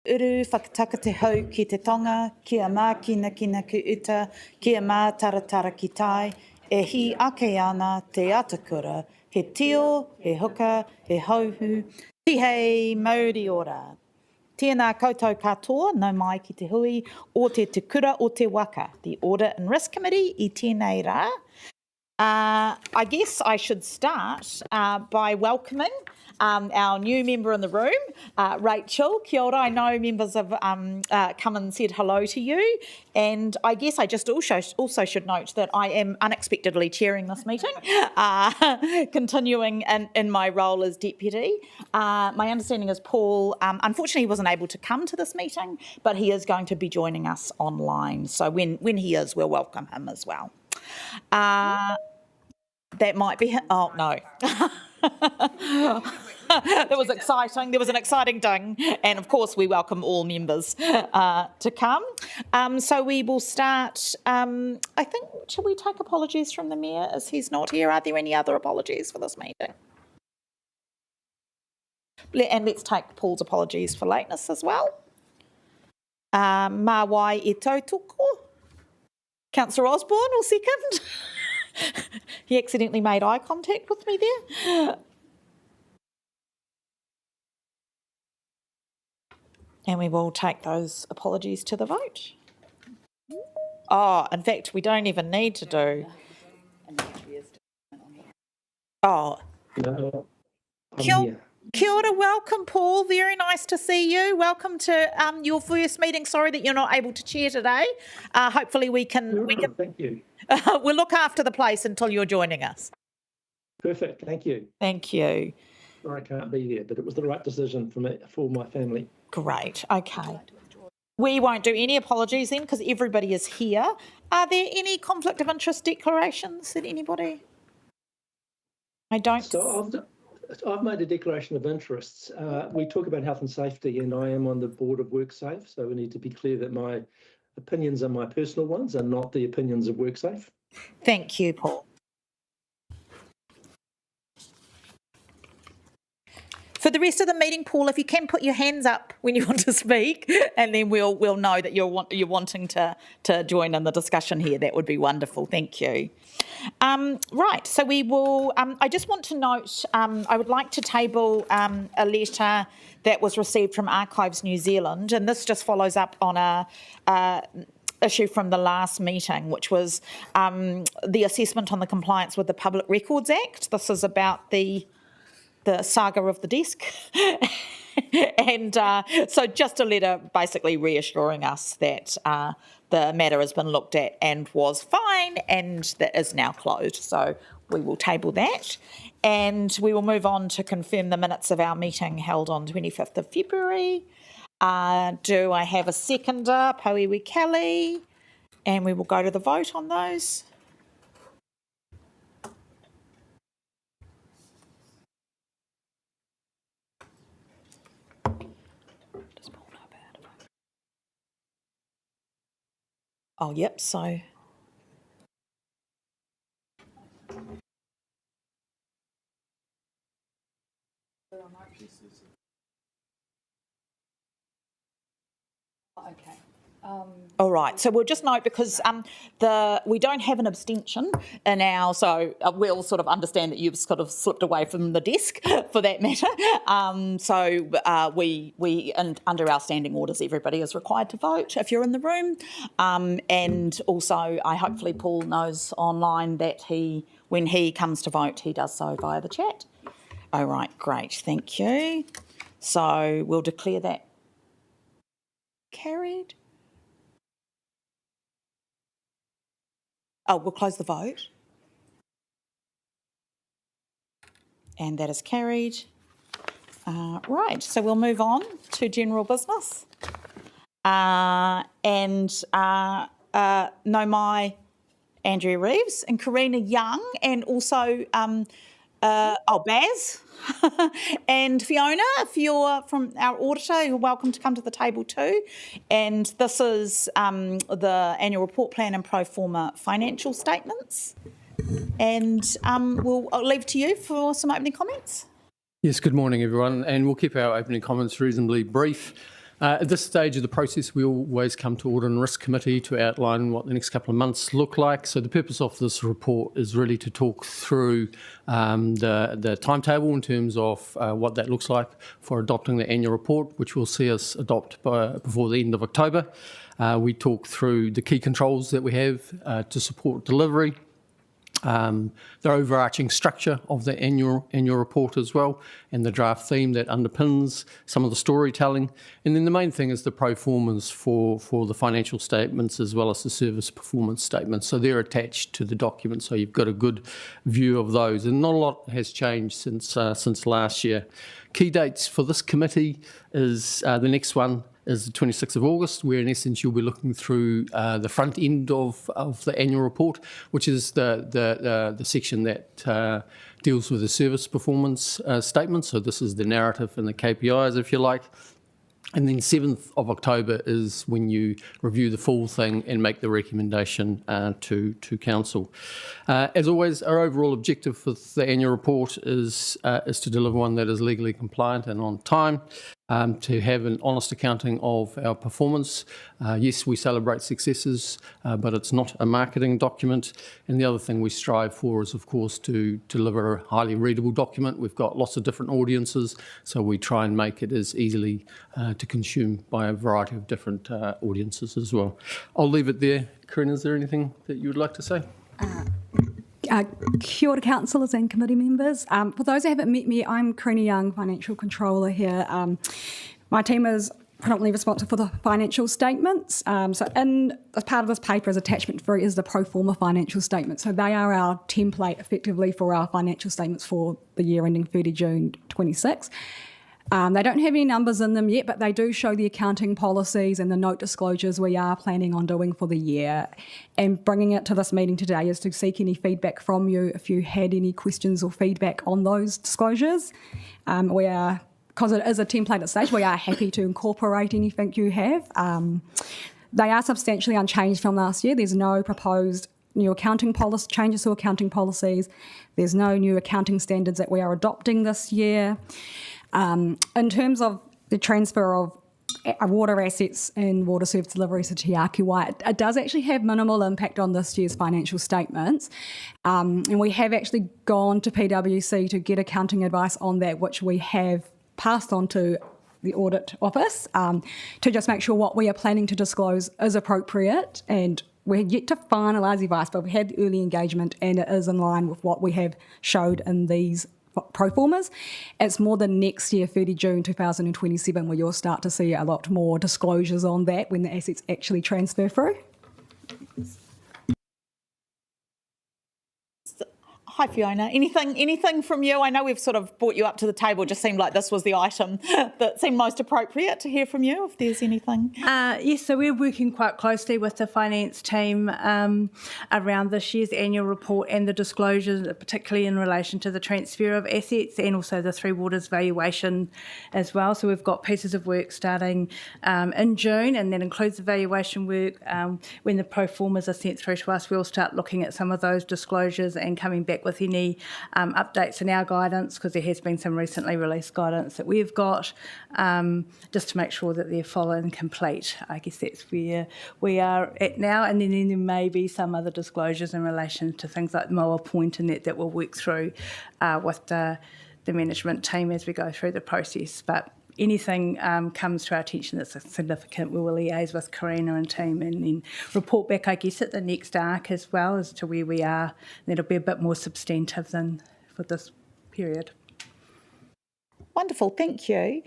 uru whakataka te hau ki te tonga, kia mā kina ki uta, kia mā taratara ki tai, e hi ake ana te atakura, he tio, he huka, he hauhu, tihei mauri ora. Tēnā koutou katoa, no mai ki te hui, o te Kura o te Waka, the Audit and Risk Committee, I tēnei rā. I guess I should start by welcoming our new member in the room, Rachel. Kia ora. I know members have come and said hello to you, and I guess I just also should note that I am unexpectedly chairing this meeting, continuing in my role as deputy. My understanding is Paul, unfortunately, wasn't able to come to this meeting, but he is going to be joining us online. So when he is, we'll welcome him as well. That might be... Oh, no. That was exciting. There was an exciting ding. And, of course, we welcome all members to come. So we will start... I think, shall we take apologies from the Mayor as he's not here? Are there any other apologies for this meeting? And let's take Paul's apologies for lateness as well. Mā wai e tautoko. Councillor Osborne will second. He accidentally made eye contact with me there. And we will take those apologies to the vote. Oh, in fact, we don't even need to do... Oh. No, Kia ora, welcome, Paul. Very nice to see you. Welcome to your first meeting. Sorry that you're not able to chair today. Hopefully we can... Thank you. We'll look after the place until you're joining us. Perfect, thank you. Thank you. Sorry I can't be there, but it was the right decision for my family. Great, okay. We won't do any apologies then because everybody is here. Are there any conflict of interest declarations that anybody? I don't... So I've made a declaration of interests. We talk about health and safety, and I am on the board of WorkSafe, so we need to be clear that my opinions are my personal ones and not the opinions of WorkSafe. Thank you, Paul. For the rest of the meeting, Paul, if you can put your hands up when you want to speak, and then we'll know that you're wanting to join in the discussion here. That would be wonderful. Thank you. Right, so we will. I just want to note. I would like to table a letter that was received from Archives New Zealand, and this just follows up on a issue from the last meeting, which was the assessment on the compliance with the Public Records Act. This is about the saga of the desk. And so just a letter basically reassuring us that the matter has been looked at and was fine and that is now closed. So we will table that. And we will move on to confirm the minutes of our meeting held on 25th of February. Do I have a seconder? Pauiwi Kelly. And we will go to the vote on those. Oh, yep, so... Okay. All right, so we'll just note because we don't have an abstention in our, so we'll sort of understand that you've sort of slipped away from the desk for that matter. We under our standing orders, everybody is required to vote if you're in the room. And also, hopefully Paul knows online that when he comes to vote, he does so via the chat. All right, great, thank you. So we'll declare that carried. Oh, we'll close the vote. And that is carried. Right, so we'll move on to general business. Nomai Andrea Reeves and Karina Young, and also Baz and Fiona, if you're from our auditor, you're welcome to come to the table too. And this is the annual report plan and pro forma financial statements. And I'll leave it to you for some opening comments. Yes, good morning everyone, and we'll keep our opening comments reasonably brief. At this stage of the process, we always come to Audit and Risk Committee to outline what the next couple of months look like. So the purpose of this report is really to talk through the timetable in terms of what that looks like for adopting the annual report, which will see us adopt before the end of October. We talk through the key controls that we have to support delivery, the overarching structure of the annual report as well, and the draft theme that underpins some of the storytelling. And then the main thing is the pro formas for the financial statements as well as the service performance statements. So they're attached to the document, so you've got a good view of those. And not a lot has changed since last year. Key dates for this committee is the next one is the 26th of August, where in essence you'll be looking through the front end of the annual report, which is the section that deals with the service performance statement. So this is the narrative and the KPIs, if you like. And then 7th of October is when you review the full thing and make the recommendation to Council. As always, our overall objective for the annual report is to deliver one that is legally compliant and on time. To have an honest accounting of our performance. Yes, we celebrate successes, but it's not a marketing document. And the other thing we strive for is, of course, to deliver a highly readable document. We've got lots of different audiences, so we try and make it as easily to consume by a variety of different audiences as well. I'll leave it there. Corinne, is there anything that you would like to say? Kia ora, councillors and committee members. For those who haven't met me, I'm Corinne Young, Financial Controller here. My team is predominantly responsible for the financial statements. So as part of this paper, as attachment 3 is the pro forma financial statement. So they are our template effectively for our financial statements for the year ending 30 June 26. They don't have any numbers in them yet, but they do show the accounting policies and the note disclosures we are planning on doing for the year. And bringing it to this meeting today is to seek any feedback from you if you had any questions or feedback on those disclosures. Because it is a template at stage, we are happy to incorporate anything you have. They are substantially unchanged from last year. There's no proposed new accounting policy changes to accounting policies. There's no new accounting standards that we are adopting this year. In terms of the transfer of water assets and water service delivery to Te Akiwai, it does actually have minimal impact on this year's financial statements. And we have actually gone to PwC to get accounting advice on that, which we have passed on to the audit office to just make sure what we are planning to disclose is appropriate. And we're yet to finalise the advice, but we had the early engagement and it is in line with what we have showed in these pro formas. It's more than next year, 30 June 2027, where you'll start to see a lot more disclosures on that when the assets actually transfer through. Hi, Fiona. Anything from you? I know we've sort of brought you up to the table. It just seemed like this was the item that seemed most appropriate to hear from you, if there's anything. Yes, so we're working quite closely with the finance team around this year's annual report and the disclosures, particularly in relation to the transfer of assets and also the Three Waters valuation as well. So we've got pieces of work starting in June, and that includes the valuation work. When the pro formas are sent through to us, we'll start looking at some of those disclosures and coming back with any updates in our guidance, because there has been some recently released guidance that we've got, just to make sure that they're full and complete. I guess that's where we are at now, and then there may be some other disclosures in relation to things like Moa Point and that we'll work through with the management team as we go through the process. But anything comes to our attention that's significant, we will liaise with Karina and team and then report back, I guess, at the next arc as well as to where we are. And it'll be a bit more substantive than for this period. Wonderful, thank you.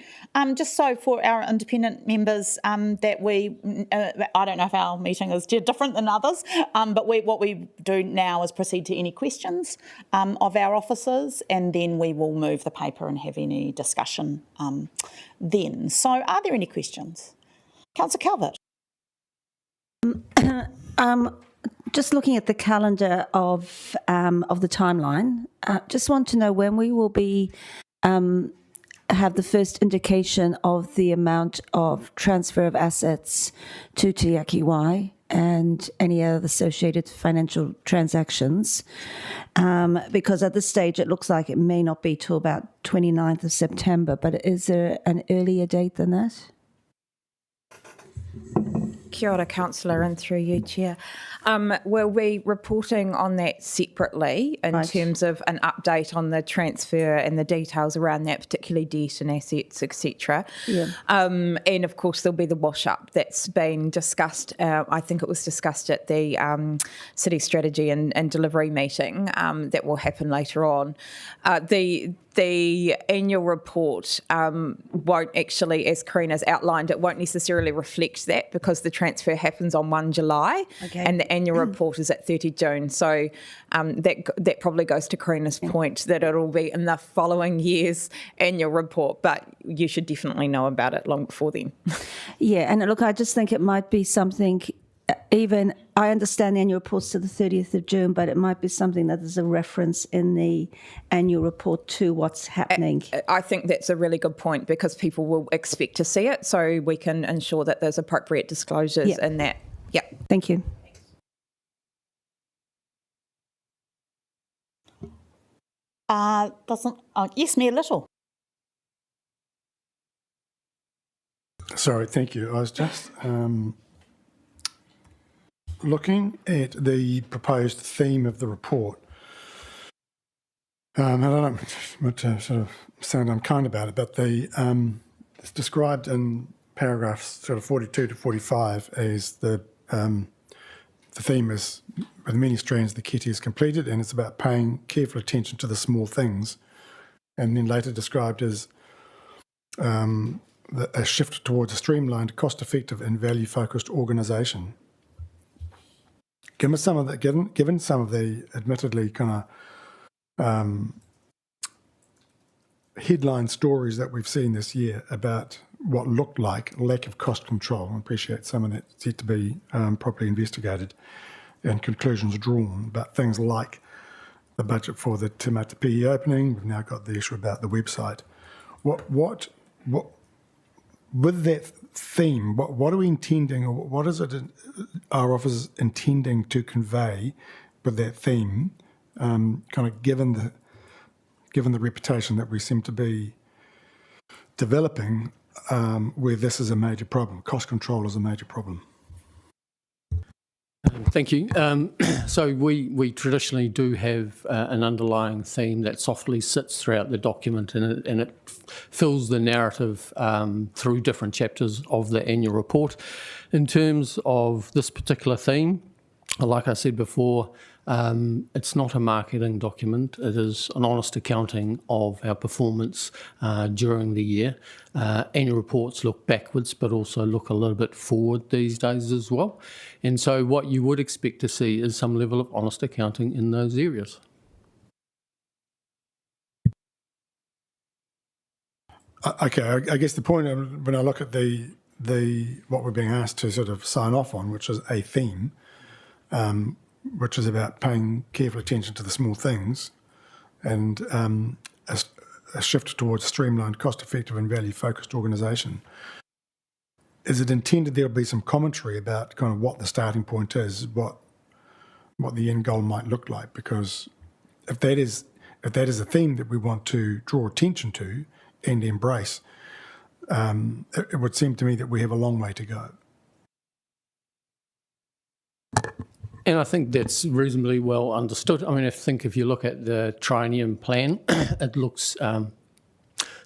Just so for our independent members, that we, I don't know if our meeting is different than others, but what we do now is proceed to any questions of our officers, and then we will move the paper and have any discussion then. So are there any questions? Councillor Calvert. Just looking at the calendar of the timeline, just want to know when we will be have the first indication of the amount of transfer of assets to Te Akiwai and any other associated financial transactions, because at this stage it looks like it may not be till about 29th of September, but is there an earlier date than that? Kia ora, Councillor, and through you, Chair. We'll be reporting on that separately in terms of an update on the transfer and the details around that, particularly debt and assets, etc. Yeah. And of course, there'll be the wash-up that's been discussed. I think it was discussed at the City Strategy and Delivery meeting that will happen later on. The annual report won't actually, as Karina's outlined, it won't necessarily reflect that because the transfer happens on 1 July and the annual report is at 30 June. So that probably goes to Karina's point that it'll be in the following year's annual report, but you should definitely know about it long before then. Yeah, and look, I just think it might be something, even, I understand the annual reports to the 30th of June, but it might be something that there's a reference in the annual report to what's happening. I think that's a really good point because people will expect to see it, so we can ensure that there's appropriate disclosures in that. Yeah. Thank you. Yes, Mayor Little. Sorry, thank you. I was just looking at the proposed theme of the report. I don't want to sort of sound unkind about it, but it's described in paragraphs sort of 42 to 45 as the theme is, with many strands, the kitty is completed, and it's about paying careful attention to the small things, and then later described as a shift towards a streamlined, cost-effective and value-focused organisation. Given some of the admittedly kind of headline stories that we've seen this year about what looked like lack of cost control, I appreciate some of that's yet to be properly investigated and conclusions drawn, but things like the budget for the Te Mata PE opening, we've now got the issue about the website. What with that theme, what are we intending, or what is it our office intending to convey with that theme, kind of given the reputation that we seem to be developing, where this is a major problem, cost control is a major problem? Thank you. So we traditionally do have an underlying theme that softly sits throughout the document, and it fills the narrative through different chapters of the annual report. In terms of this particular theme, like I said before, it's not a marketing document. It is an honest accounting of our performance during the year. Annual reports look backwards, but also look a little bit forward these days as well. And so what you would expect to see is some level of honest accounting in those areas. Okay, I guess the point when I look at the what we're being asked to sort of sign off on, which is a theme, which is about paying careful attention to the small things, and a shift towards a streamlined, cost-effective and value-focused organisation. Is it intended there'll be some commentary about kind of what the starting point is, what the end goal might look like? Because if that is a theme that we want to draw attention to and embrace, it would seem to me that we have a long way to go. And I think that's reasonably well understood. I mean, if you look at the triennium plan, it looks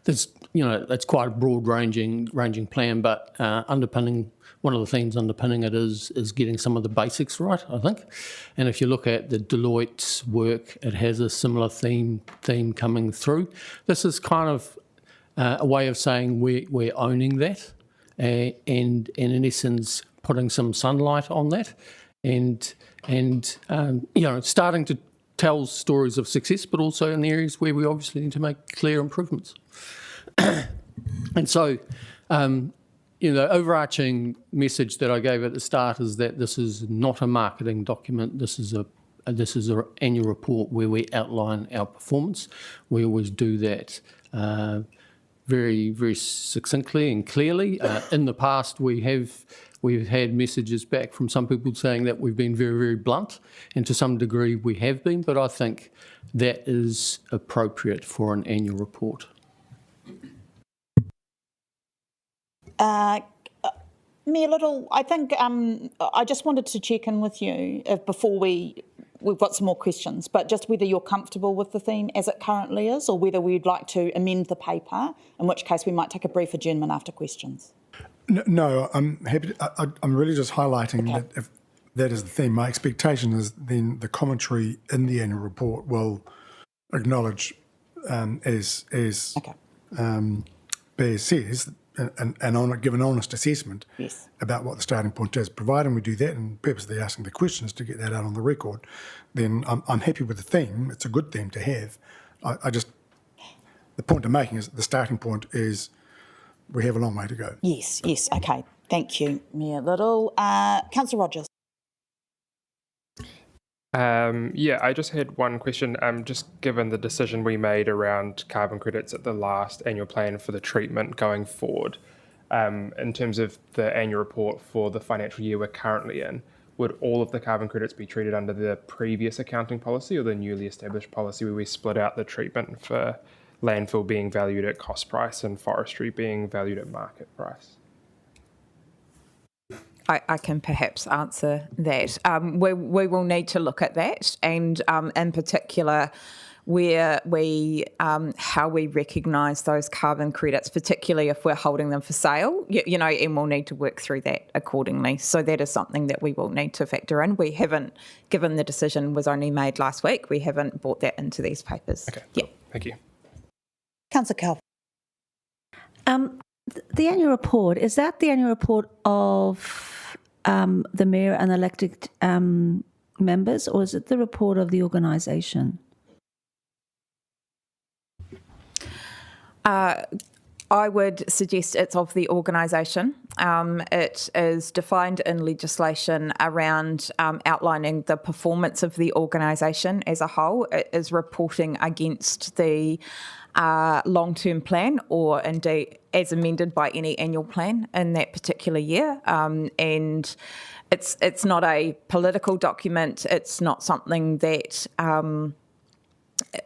it's quite a broad ranging plan, but one of the themes underpinning it is getting some of the basics right, I think. And if you look at the Deloitte's work, it has a similar theme coming through. This is kind of a way of saying we're owning that, and in essence putting some sunlight on that. And starting to tell stories of success, but also in the areas where we obviously need to make clear improvements. And so, the overarching message that I gave at the start is that this is not a marketing document. This is an annual report where we outline our performance. We always do that very, very succinctly and clearly. In the past, we've had messages back from some people saying that we've been very, very blunt, and to some degree we have been, but I think that is appropriate for an annual report. Mayor Little, I think I just wanted to check in with you before we've got some more questions, but just whether you're comfortable with the theme as it currently is, or whether we'd like to amend the paper, in which case we might take a brief adjournment after questions. No, I'm happy. I'm really just highlighting that if that is the theme, my expectation is then the commentary in the annual report will acknowledge, as Bear says, and give an honest assessment about what the starting point is. Providing we do that, and purposely asking the questions to get that out on the record, then I'm happy with the theme. It's a good theme to have. The point I'm making is the starting point is we have a long way to go. Yes, okay. Thank you, Mayor Little. Councillor Rogers. I just had one question. Just given the decision we made around carbon credits at the last annual plan for the treatment going forward, in terms of the annual report for the financial year we're currently in, would all of the carbon credits be treated under the previous accounting policy or the newly established policy where we split out the treatment for landfill being valued at cost price and forestry being valued at market price? I can perhaps answer that. We will need to look at that, and in particular, where we how we recognise those carbon credits, particularly if we're holding them for sale, and we'll need to work through that accordingly. So that is something that we will need to factor in. We haven't, given the decision was only made last week, we haven't brought that into these papers. Okay, cool. Thank you. Councillor Calvin. The annual report, is that the annual report of the mayor and elected members, or is it the report of the organisation? I would suggest it's of the organisation. It is defined in legislation around outlining the performance of the organisation as a whole. It is reporting against the long-term plan, or indeed as amended by any annual plan in that particular year. And it's not a political document. It's not something that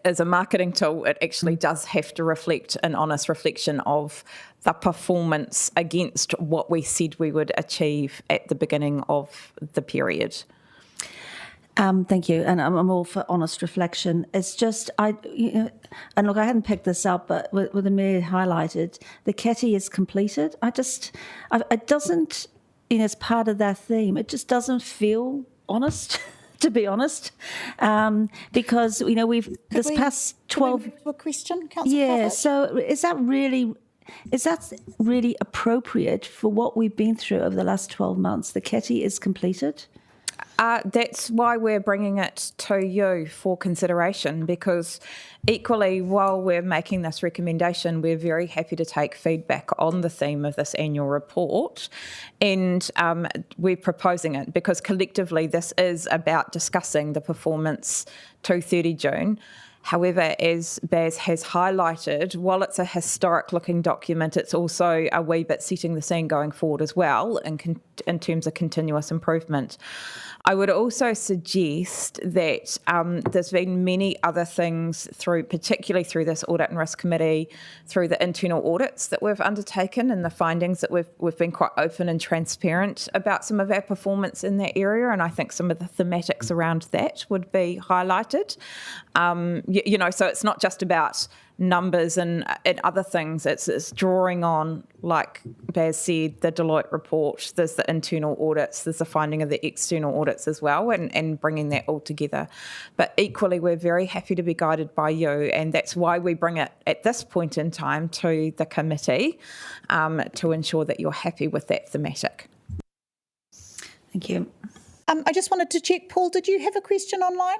is a marketing tool. It actually does have to reflect an honest reflection of the performance against what we said we would achieve at the beginning of the period. Thank you, and I'm all for honest reflection. It's just, and look, I hadn't picked this up, but with the mayor highlighted, the Ketty is completed. It doesn't, as part of that theme, it just doesn't feel honest, to be honest, because we've this past 12. Can we move to a question, Councillor? Yeah. Calvert? So is that really appropriate for what we've been through over the last 12 months? The Ketty is completed. That's why we're bringing it to you for consideration, because equally, while we're making this recommendation, we're very happy to take feedback on the theme of this annual report, and we're proposing it because collectively this is about discussing the performance to 30 June. However, as Baz has highlighted, while it's a historic-looking document, it's also a wee bit setting the scene going forward as well in terms of continuous improvement. I would also suggest that there's been many other things particularly through this Audit and Risk Committee, through the internal audits that we've undertaken and the findings that we've been quite open and transparent about some of our performance in that area, and I think some of the thematics around that would be highlighted. So it's not just about numbers and other things. It's drawing on, like Baz said, the Deloitte report, there's the internal audits, there's the finding of the external audits as well, and bringing that all together. But equally, we're very happy to be guided by you, and that's why we bring it at this point in time to the committee to ensure that you're happy with that thematic. Thank you. I just wanted to check, Paul, did you have a question online?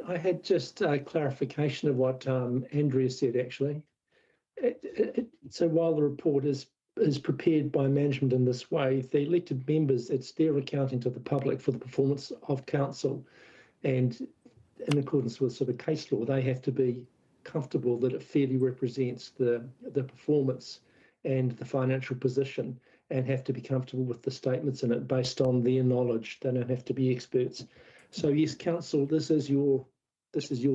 I had just a clarification of what Andrea said, actually. So while the report is prepared by management in this way, the elected members, it's their accounting to the public for the performance of council. And in accordance with sort of case law, they have to be comfortable that it fairly represents the performance and the financial position, and have to be comfortable with the statements in it based on their knowledge. They don't have to be experts. So yes, council, this is your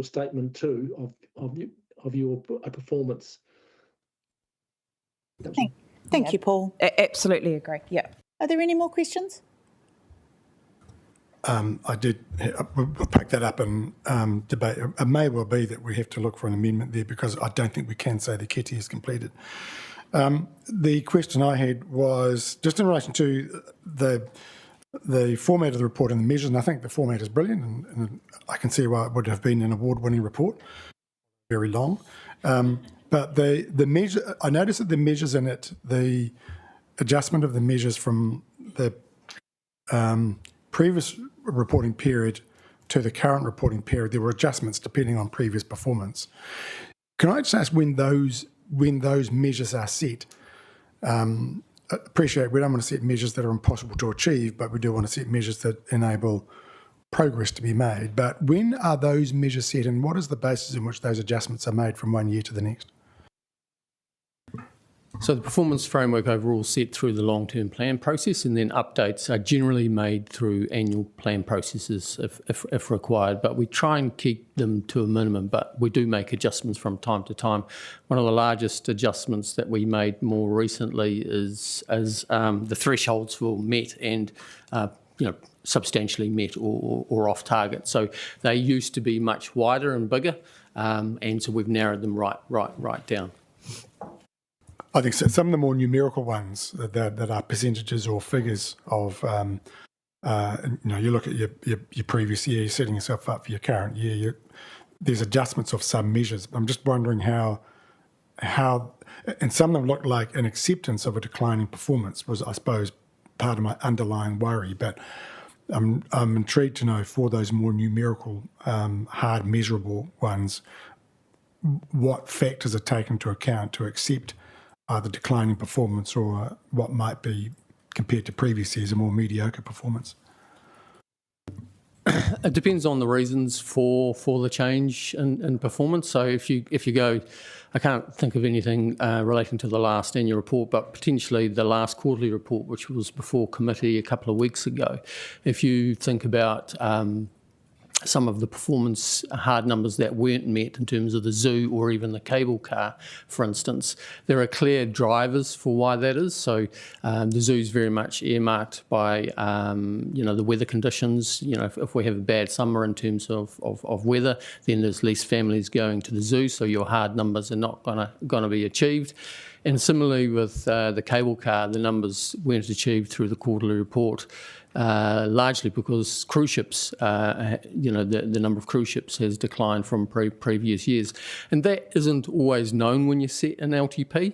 statement too of your performance. Thank you, Paul. Absolutely agree. Yeah. Are there any more questions? I did we'll pick that up in debate. It may well be that we have to look for an amendment there because I don't think we can say the kitty is completed. The question I had was just in relation to the format of the report and the measures, and I think the format is brilliant, and I can see why it would have been an award-winning report, very long. But the measure, I noticed that the measures in it, the adjustment of the measures from the previous reporting period to the current reporting period, there were adjustments depending on previous performance. Can I just ask when those measures are set? I appreciate we don't want to set measures that are impossible to achieve, but we do want to set measures that enable progress to be made. But when are those measures set, and what is the basis in which those adjustments are made from one year to the next? So the performance framework overall is set through the long-term plan process, and then updates are generally made through annual plan processes if required, but we try and keep them to a minimum, but we do make adjustments from time to time. One of the largest adjustments that we made more recently is as the thresholds were met and substantially met or off target. So they used to be much wider and bigger, and so we've narrowed them right down. I think so. Some of the more numerical ones that are percentages or figures of, you look at your previous year, you're setting yourself up for your current year. There's adjustments of some measures. I'm just wondering how, and some of them look like an acceptance of a decline in performance was, I suppose, part of my underlying worry. But I'm intrigued to know for those more numerical, hard measurable ones, what factors are taken into account to accept either declining performance or what might be, compared to previous years, a more mediocre performance? It depends on the reasons for the change in performance. So if you go, I can't think of anything relating to the last annual report, but potentially the last quarterly report, which was before committee a couple of weeks ago. If you think about some of the performance hard numbers that weren't met in terms of the zoo or even the cable car, for instance, there are clear drivers for why that is. So the zoo's very much earmarked by, the weather conditions. If we have a bad summer in terms of weather, then there's less families going to the zoo, so your hard numbers are not going to be achieved. And similarly with the cable car, the numbers weren't achieved through the quarterly report, largely because cruise ships, the number of cruise ships has declined from previous years. And that isn't always known when you set an LTP.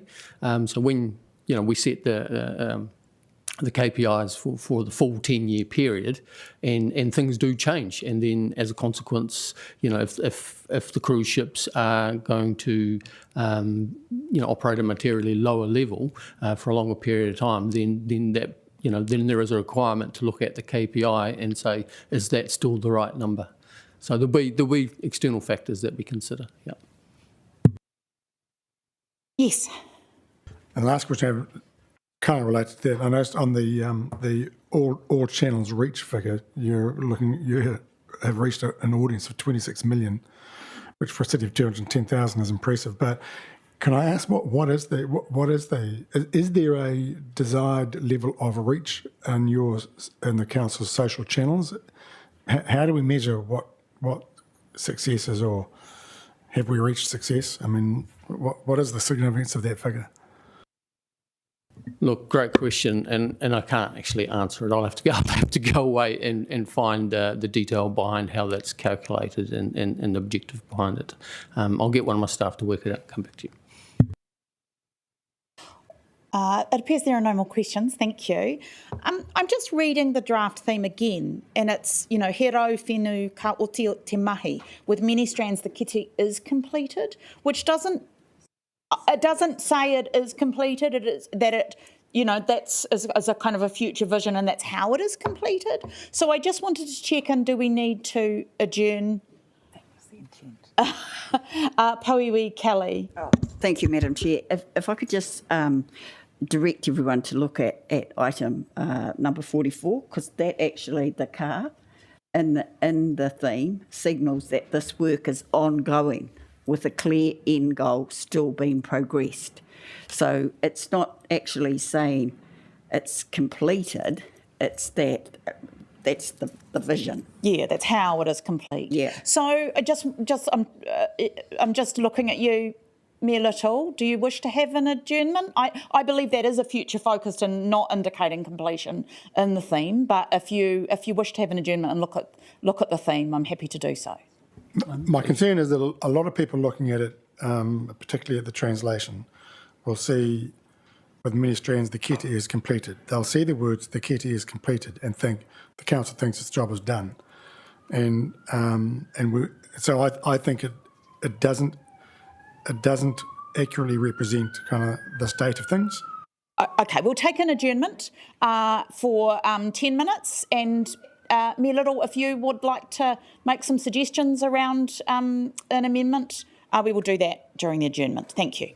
So when, we set the KPIs for the full 10-year period, and things do change. And then as a consequence, if the cruise ships are going to, operate at a materially lower level for a longer period of time, then that, then there is a requirement to look at the KPI and say, is that still the right number? So there'll be external factors that we consider. Yeah. Yes. And the last question kind of relates to that. I noticed on the all channels reach figure, you have reached an audience of 26 million, which for a city of 210,000 is impressive. But can I ask is there a desired level of reach in the council's social channels? How do we measure what success is, or have we reached success? I mean, what is the significance of that figure? Look, great question, and I can't actually answer it. I'll have to go away and find the detail behind how that's calculated and the objective behind it. I'll get one of my staff to work it out and come back to you. It appears there are no more questions. Thank you. I'm just reading the draft theme again, and it's, he rau whenua ka oti o te mahi. With many strands, the kite is completed, which doesn't say it is completed. It is that it, that's as a kind of a future vision, and that's how it is completed. So I just wanted to check in, do we need to adjourn? That was the intent. Pauiwi Kelly. Oh, thank you, Madam Chair. If I could just direct everyone to look at item number 44, because that actually, the car in the theme signals that this work is ongoing with a clear end goal still being progressed. So it's not actually saying it's completed, it's that that's the vision. Yeah, that's how it is complete. Yeah. So I'm just looking at you, Mayor Little. Do you wish to have an adjournment? I believe that is a future focused and not indicating completion in the theme. But if you wish to have an adjournment and look at the theme, I'm happy to do so. My concern is that a lot of people looking at it, particularly at the translation, will see with many strands the kete is completed. They'll see the words the kete is completed and think the council thinks its job is done, so I think it doesn't accurately represent kind of the state of things. Okay, we'll take an adjournment for 10 minutes. And Mayor Little, if you would like to make some suggestions around an amendment, we will do that during the adjournment. Thank you.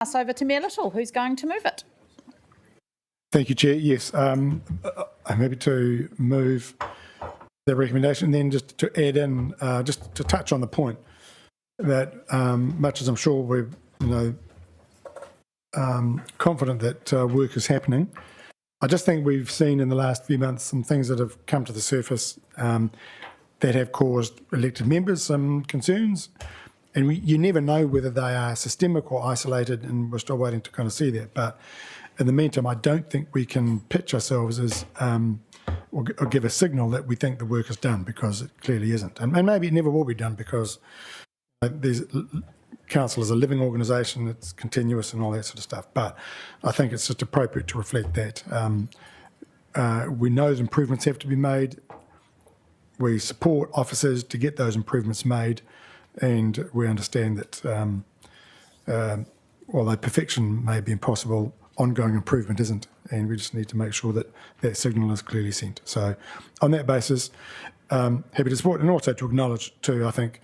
Pass over to Mayor Little, who's going to move it. Thank you, Chair. Yes, I'm happy to move the recommendation, and then just to add in, just to touch on the point that much as I'm sure we're confident that work is happening, I just think we've seen in the last few months some things that have come to the surface that have caused elected members some concerns. And you never know whether they are systemic or isolated, and we're still waiting to kind of see that. But in the meantime, I don't think we can pitch ourselves as or give a signal that we think the work is done, because it clearly isn't. And maybe it never will be done, because council is a living organisation, it's continuous and all that sort of stuff. But I think it's just appropriate to reflect that. We know that improvements have to be made. We support officers to get those improvements made. And we understand that although perfection may be impossible, ongoing improvement isn't, and we just need to make sure that that signal is clearly sent. So on that basis, happy to support, and also to acknowledge too, I think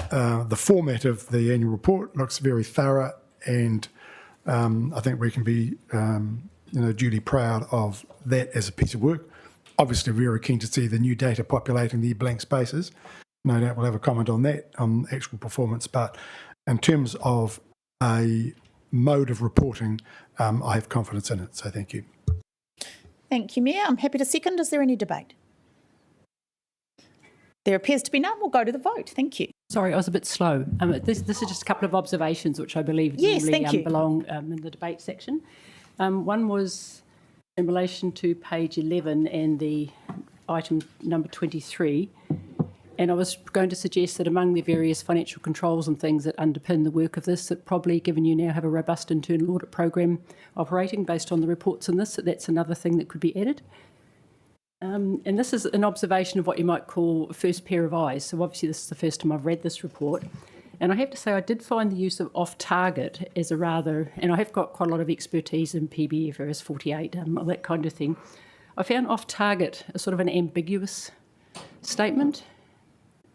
the format of the annual report looks very thorough, and I think we can be duly proud of that as a piece of work. Obviously, we're very keen to see the new data populating the blank spaces. No doubt we'll have a comment on that, on actual performance. But in terms of a mode of reporting, I have confidence in it. So thank you. Thank you, Mayor. I'm happy to second. Is there any debate? There appears to be none. We'll go to the vote. Thank you. Sorry, I was a bit slow. This is just a couple of observations which I believe belong in the debate section. One was in relation to page 11 and the item number 23. And I was going to suggest that among the various financial controls and things that underpin the work of this, that probably, given you now have a robust internal audit program operating based on the reports in this, that's another thing that could be added. And this is an observation of what you might call a first pair of eyes. So obviously this is the first time I've read this report. And I have to say I did find the use of off-target as a rather, and I have got quite a lot of expertise in PBFRS 48, that kind of thing. I found off-target a sort of an ambiguous statement.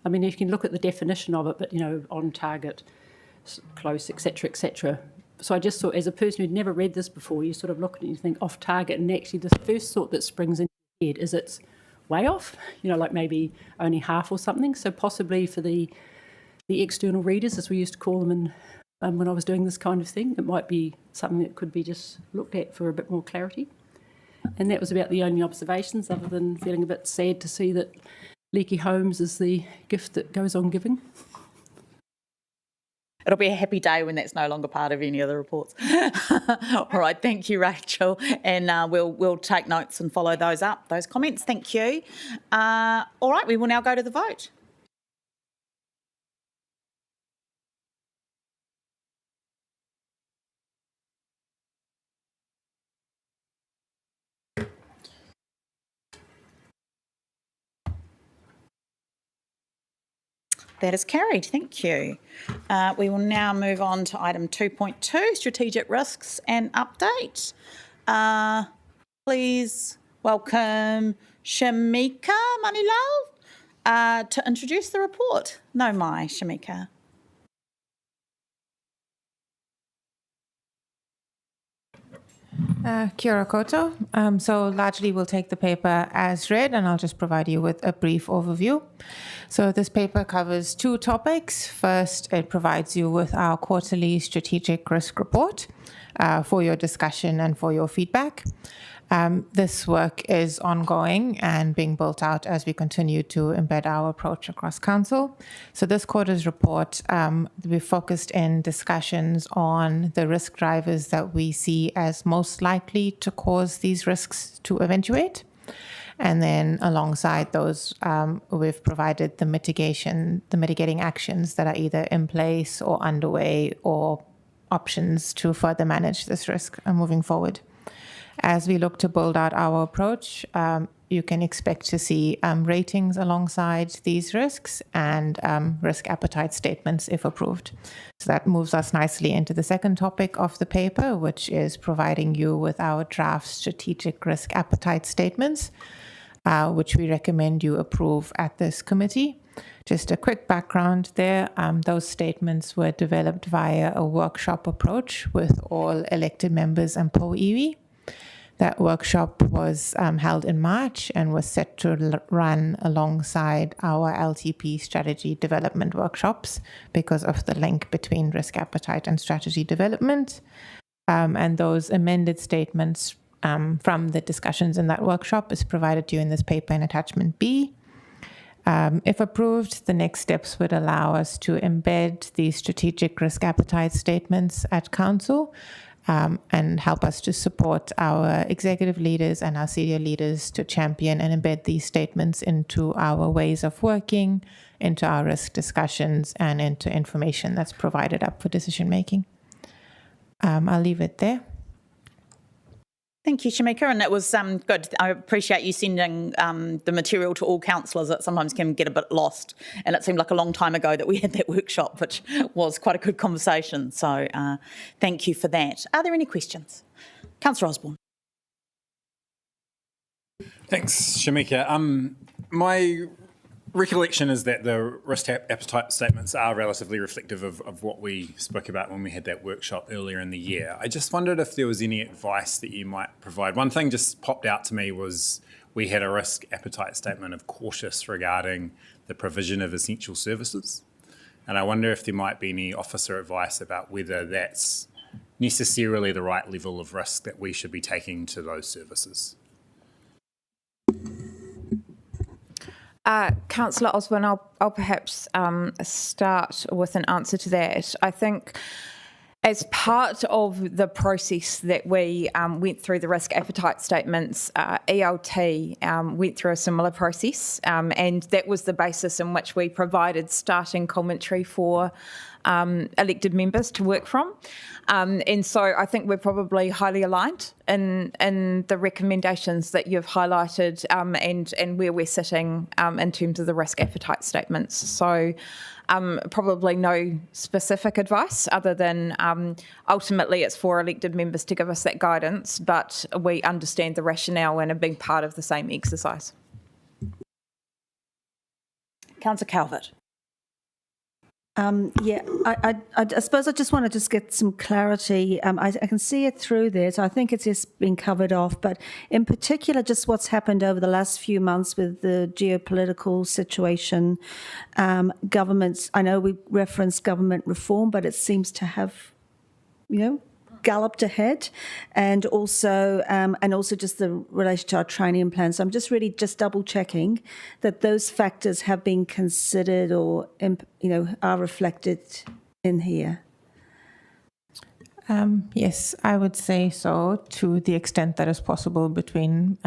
I mean, you can look at the definition of it, but, on target, close, etc., etc. So I just thought, as a person who'd never read this before, you sort of look at it and you think off target, and actually the first thought that springs in your head is it's way off, like maybe only half or something. So possibly for the external readers, as we used to call them when I was doing this kind of thing, it might be something that could be just looked at for a bit more clarity. And that was about the only observations, other than feeling a bit sad to see that leaky homes is the gift that goes on giving. It'll be a happy day when that's no longer part of any of the reports. All right, thank you, Rachel. And we'll take notes and follow those comments. Thank you. All right, we will now go to the vote. That is carried. Thank you. We will now move on to item 2.2, strategic risks and update. Please welcome Shamika Manilal to introduce the report. No mai, Shamika. Kia ora koutou. So largely we'll take the paper as read, and I'll just provide you with a brief overview. So this paper covers two topics. First, it provides you with our quarterly strategic risk report for your discussion and for your feedback. This work is ongoing and being built out as we continue to embed our approach across council. So this quarter's report, we focused in discussions on the risk drivers that we see as most likely to cause these risks to eventuate. And then alongside those, we've provided the mitigating actions that are either in place or underway, or options to further manage this risk moving forward. As we look to build out our approach, you can expect to see ratings alongside these risks and risk appetite statements if approved. So that moves us nicely into the second topic of the paper, which is providing you with our draft strategic risk appetite statements, which we recommend you approve at this committee. Just a quick background there. Those statements were developed via a workshop approach with all elected members and po iwi. That workshop was held in March and was set to run alongside our LTP strategy development workshops because of the link between risk appetite and strategy development. And those amended statements from the discussions in that workshop is provided to you in this paper in attachment B. If approved, the next steps would allow us to embed these strategic risk appetite statements at Council and help us to support our executive leaders and our senior leaders to champion and embed these statements into our ways of working, into our risk discussions, and into information that's provided up for decision making. I'll leave it there. Thank you, Shamika, and that was good. I appreciate you sending the material to all councillors. It sometimes can get a bit lost, and it seemed like a long time ago that we had that workshop, which was quite a good conversation. So thank you for that. Are there any questions? Councillor Osborne. Thanks, Shamika. My recollection is that the risk appetite statements are relatively reflective of what we spoke about when we had that workshop earlier in the year. I just wondered if there was any advice that you might provide. One thing just popped out to me was we had a risk appetite statement of cautious regarding the provision of essential services. And I wonder if there might be any officer advice about whether that's necessarily the right level of risk that we should be taking to those services. Councillor Osborne, I'll perhaps start with an answer to that. I think as part of the process that we went through the risk appetite statements, ELT went through a similar process, and that was the basis in which we provided starting commentary for elected members to work from. And so I think we're probably highly aligned in the recommendations that you've highlighted and where we're sitting in terms of the risk appetite statements. So probably no specific advice other than ultimately it's for elected members to give us that guidance, but we understand the rationale and are being part of the same exercise. Councillor Calvert. I suppose I just want to get some clarity. I can see it through there, so I think it's just been covered off. But in particular, just what's happened over the last few months with the geopolitical situation, governments. I know we referenced government reform, but it seems to have, galloped ahead, and also just the relation to our training plan. So I'm just really double checking that those factors have been considered or are reflected in here. Yes, I would say so, to the extent that is possible between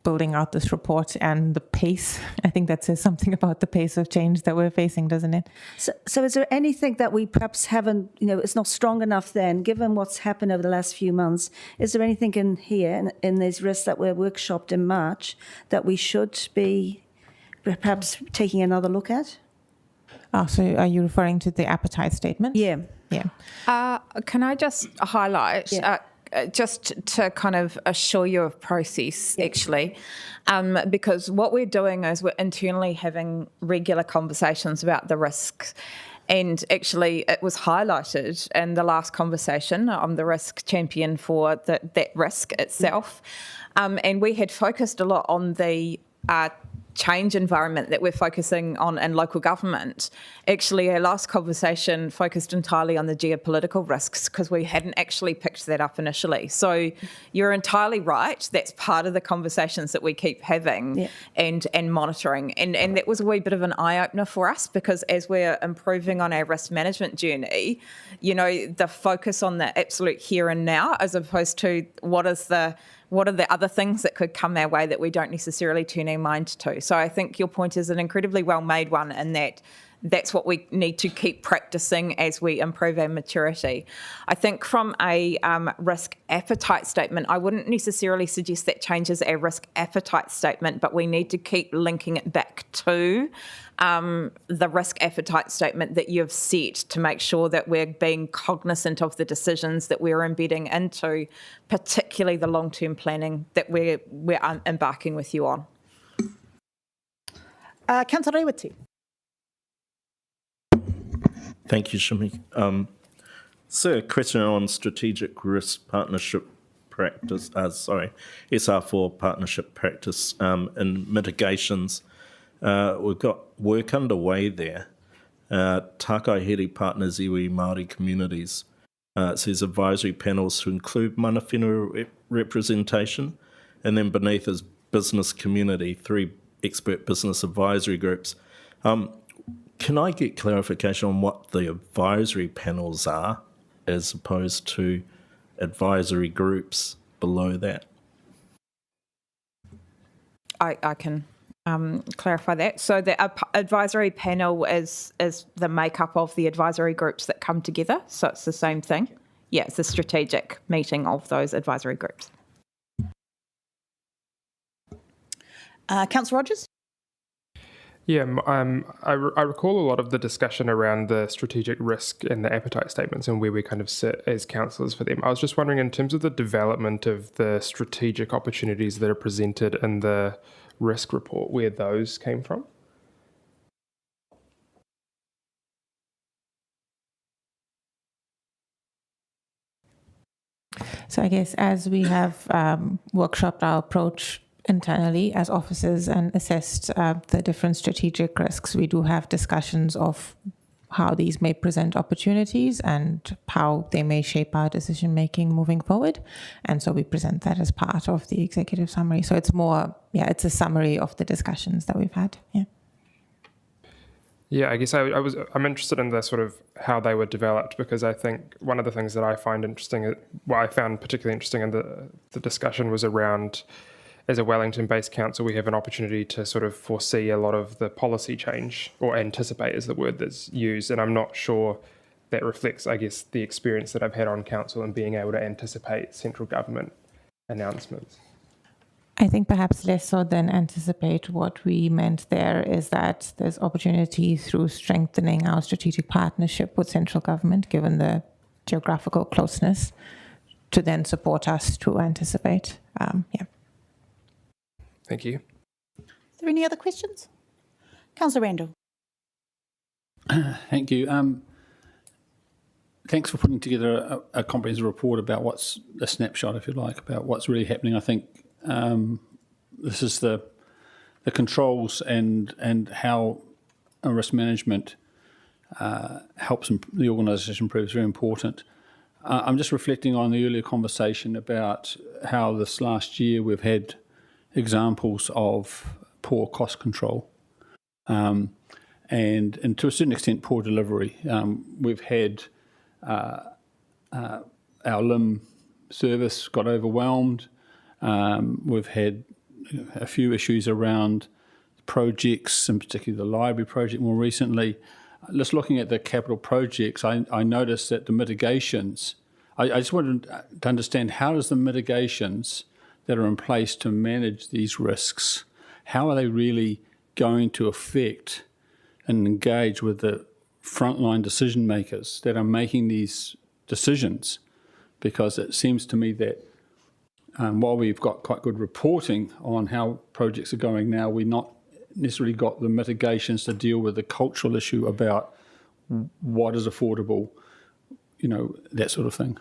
building out this report and the pace. I think that says something about the pace of change that we're facing, doesn't it? So is there anything that we perhaps haven't, it's not strong enough then, given what's happened over the last few months? Is there anything in here, in these risks that were workshopped in March, that we should be perhaps taking another look at? Oh, so are you referring to the appetite statement? Yeah. Can I just highlight... Yeah. Just to kind of assure you of process, actually, because what we're doing is we're internally having regular conversations about the risks. And actually, it was highlighted in the last conversation. I'm the risk champion for that risk itself. And we had focused a lot on the change environment that we're focusing on in local government. Actually, our last conversation focused entirely on the geopolitical risks because we hadn't actually picked that up initially. So you're entirely right. That's part of the conversations that we keep having and monitoring. And that was a wee bit of an eye-opener for us because as we're improving on our risk management journey, the focus on the absolute here and now as opposed to what are the other things that could come our way that we don't necessarily turn our mind to. So I think your point is an incredibly well-made one in that that's what we need to keep practicing as we improve our maturity. I think from a risk appetite statement, I wouldn't necessarily suggest that changes our risk appetite statement, but we need to keep linking it back to the risk appetite statement that you've set to make sure that we're being cognizant of the decisions that we're embedding into, particularly the long-term planning that we're embarking with you on. Councillor Rewati. Thank you, Shami. So a question on strategic risk partnership practice, SR4 partnership practice and mitigations. We've got work underway there. Takahiri partners iwi Māori communities. It says advisory panels to include mana whenua representation, and then beneath is business community, 3 expert business advisory groups. Can I get clarification on what the advisory panels are as opposed to advisory groups below that? I can clarify that. So the advisory panel is the makeup of the advisory groups that come together. So it's the same thing. Yeah, it's a strategic meeting of those advisory groups. Councillor Rogers? Yeah, I recall a lot of the discussion around the strategic risk and the appetite statements and where we kind of sit as councillors for them. I was just wondering, in terms of the development of the strategic opportunities that are presented in the risk report, where those came from? So I guess as we have workshopped our approach internally as officers and assessed the different strategic risks, we do have discussions of how these may present opportunities and how they may shape our decision making moving forward. And so we present that as part of the executive summary. So it's more, it's a summary of the discussions that we've had. Yeah. Yeah, I guess I'm interested in the sort of how they were developed, because I think one of the things that I find interesting, I found particularly interesting in the discussion was around, as a Wellington-based council, we have an opportunity to sort of foresee a lot of the policy change, or anticipate is the word that's used, and I'm not sure that reflects, I guess, the experience that I've had on council and being able to anticipate central government announcements. I think perhaps less so than anticipate. What we meant there is that there's opportunity through strengthening our strategic partnership with central government, given the geographical closeness, to then support us to anticipate. Thank you. Is there any other questions? Councillor Randall. Thank you. Thanks for putting together a comprehensive report about what's a snapshot, if you like, about what's really happening. I think this is the controls and how risk management helps the organisation improve is very important. I'm just reflecting on the earlier conversation about how this last year we've had examples of poor cost control and to a certain extent poor delivery. We've had our LIM service got overwhelmed. We've had a few issues around projects, and particularly the library project more recently. Just looking at the capital projects, I noticed that the mitigations, I just wanted to understand, how does the mitigations that are in place to manage these risks, how are they really going to affect and engage with the frontline decision makers that are making these decisions? Because it seems to me that while we've got quite good reporting on how projects are going now, we've not necessarily got the mitigations to deal with the cultural issue about what is affordable, that sort of thing.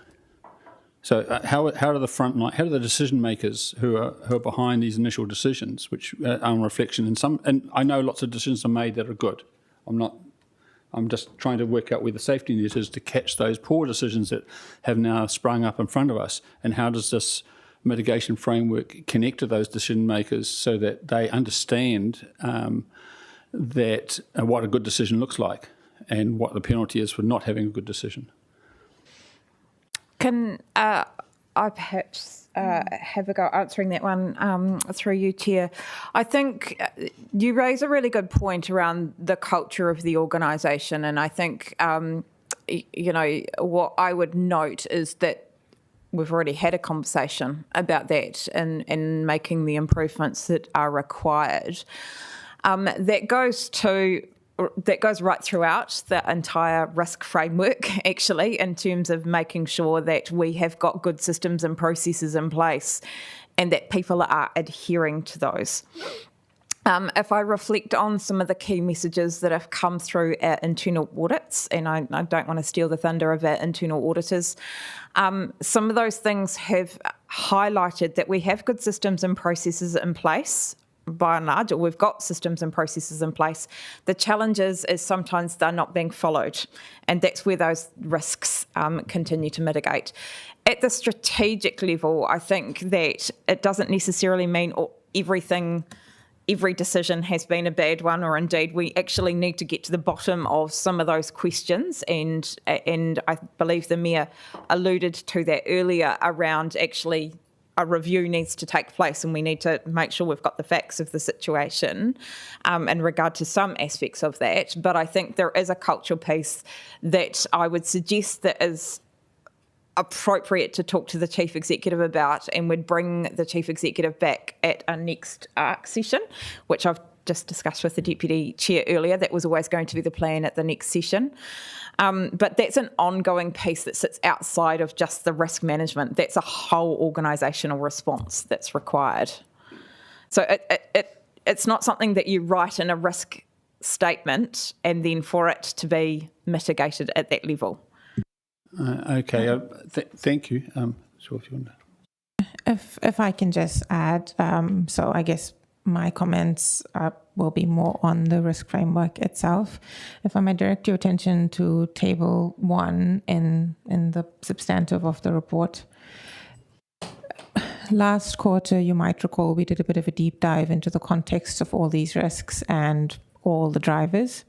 So how do the decision makers who are behind these initial decisions, which are on reflection and I know lots of decisions are made that are good. I'm just trying to work out where the safety net is to catch those poor decisions that have now sprung up in front of us, and how does this mitigation framework connect to those decision makers so that they understand that what a good decision looks like and what the penalty is for not having a good decision. Can I perhaps have a go answering that one through you, Chair? I think you raise a really good point around the culture of the organisation, and I think, what I would note is that we've already had a conversation about that and making the improvements that are required. That goes right throughout the entire risk framework, actually, in terms of making sure that we have got good systems and processes in place and that people are adhering to those. If I reflect on some of the key messages that have come through our internal audits, and I don't want to steal the thunder of our internal auditors, some of those things have highlighted that we have good systems and processes in place, by and large, or we've got systems and processes in place. The challenge is sometimes they're not being followed, and that's where those risks continue to mitigate. At the strategic level, I think that it doesn't necessarily mean every decision has been a bad one, or indeed we actually need to get to the bottom of some of those questions, and I believe the Mayor alluded to that earlier around actually a review needs to take place and we need to make sure we've got the facts of the situation in regard to some aspects of that. But I think there is a cultural piece that I would suggest that is appropriate to talk to the Chief Executive about, and would bring the Chief Executive back at a next ARC session, which I've just discussed with the Deputy Chair earlier. That was always going to be the plan at the next session. But that's an ongoing piece that sits outside of just the risk management. That's a whole organisational response that's required. So it's not something that you write in a risk statement and then for it to be mitigated at that level. Okay, thank you. Sure, if you want to. If I can just add, so I guess my comments will be more on the risk framework itself. If I may direct your attention to table 1 in the substantive of the report. Last quarter, you might recall, we did a bit of a deep dive into the context of all these risks and all the drivers.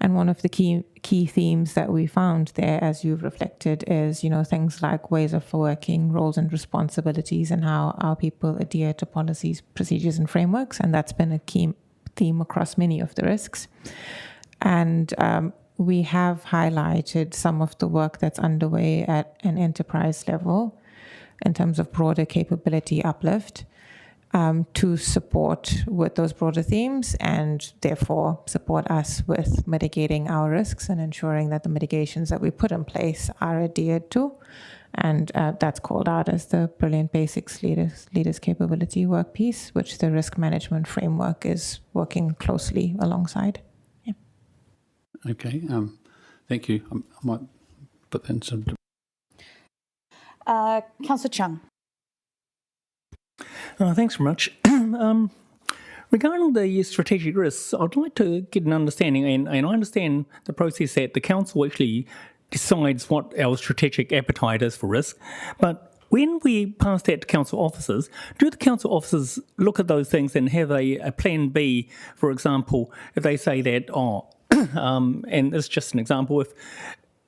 And one of the key themes that we found there, as you've reflected, is, things like ways of working, roles and responsibilities, and how our people adhere to policies, procedures, and frameworks. And that's been a key theme across many of the risks. And we have highlighted some of the work that's underway at an enterprise level in terms of broader capability uplift, to support with those broader themes, and therefore support us with mitigating our risks and ensuring that the mitigations that we put in place are adhered to. And that's called out as the Brilliant Basics Leaders Capability Work piece, which the risk management framework is working closely alongside. Yeah. Okay, thank you. I might put that in some. Councillor Chung. Thanks very much. Regarding the strategic risks, I'd like to get an understanding, and I understand the process that the council actually decides what our strategic appetite is for risk, but when we pass that to council officers, do the council officers look at those things and have a plan B, for example, if they say that, and it's just an example,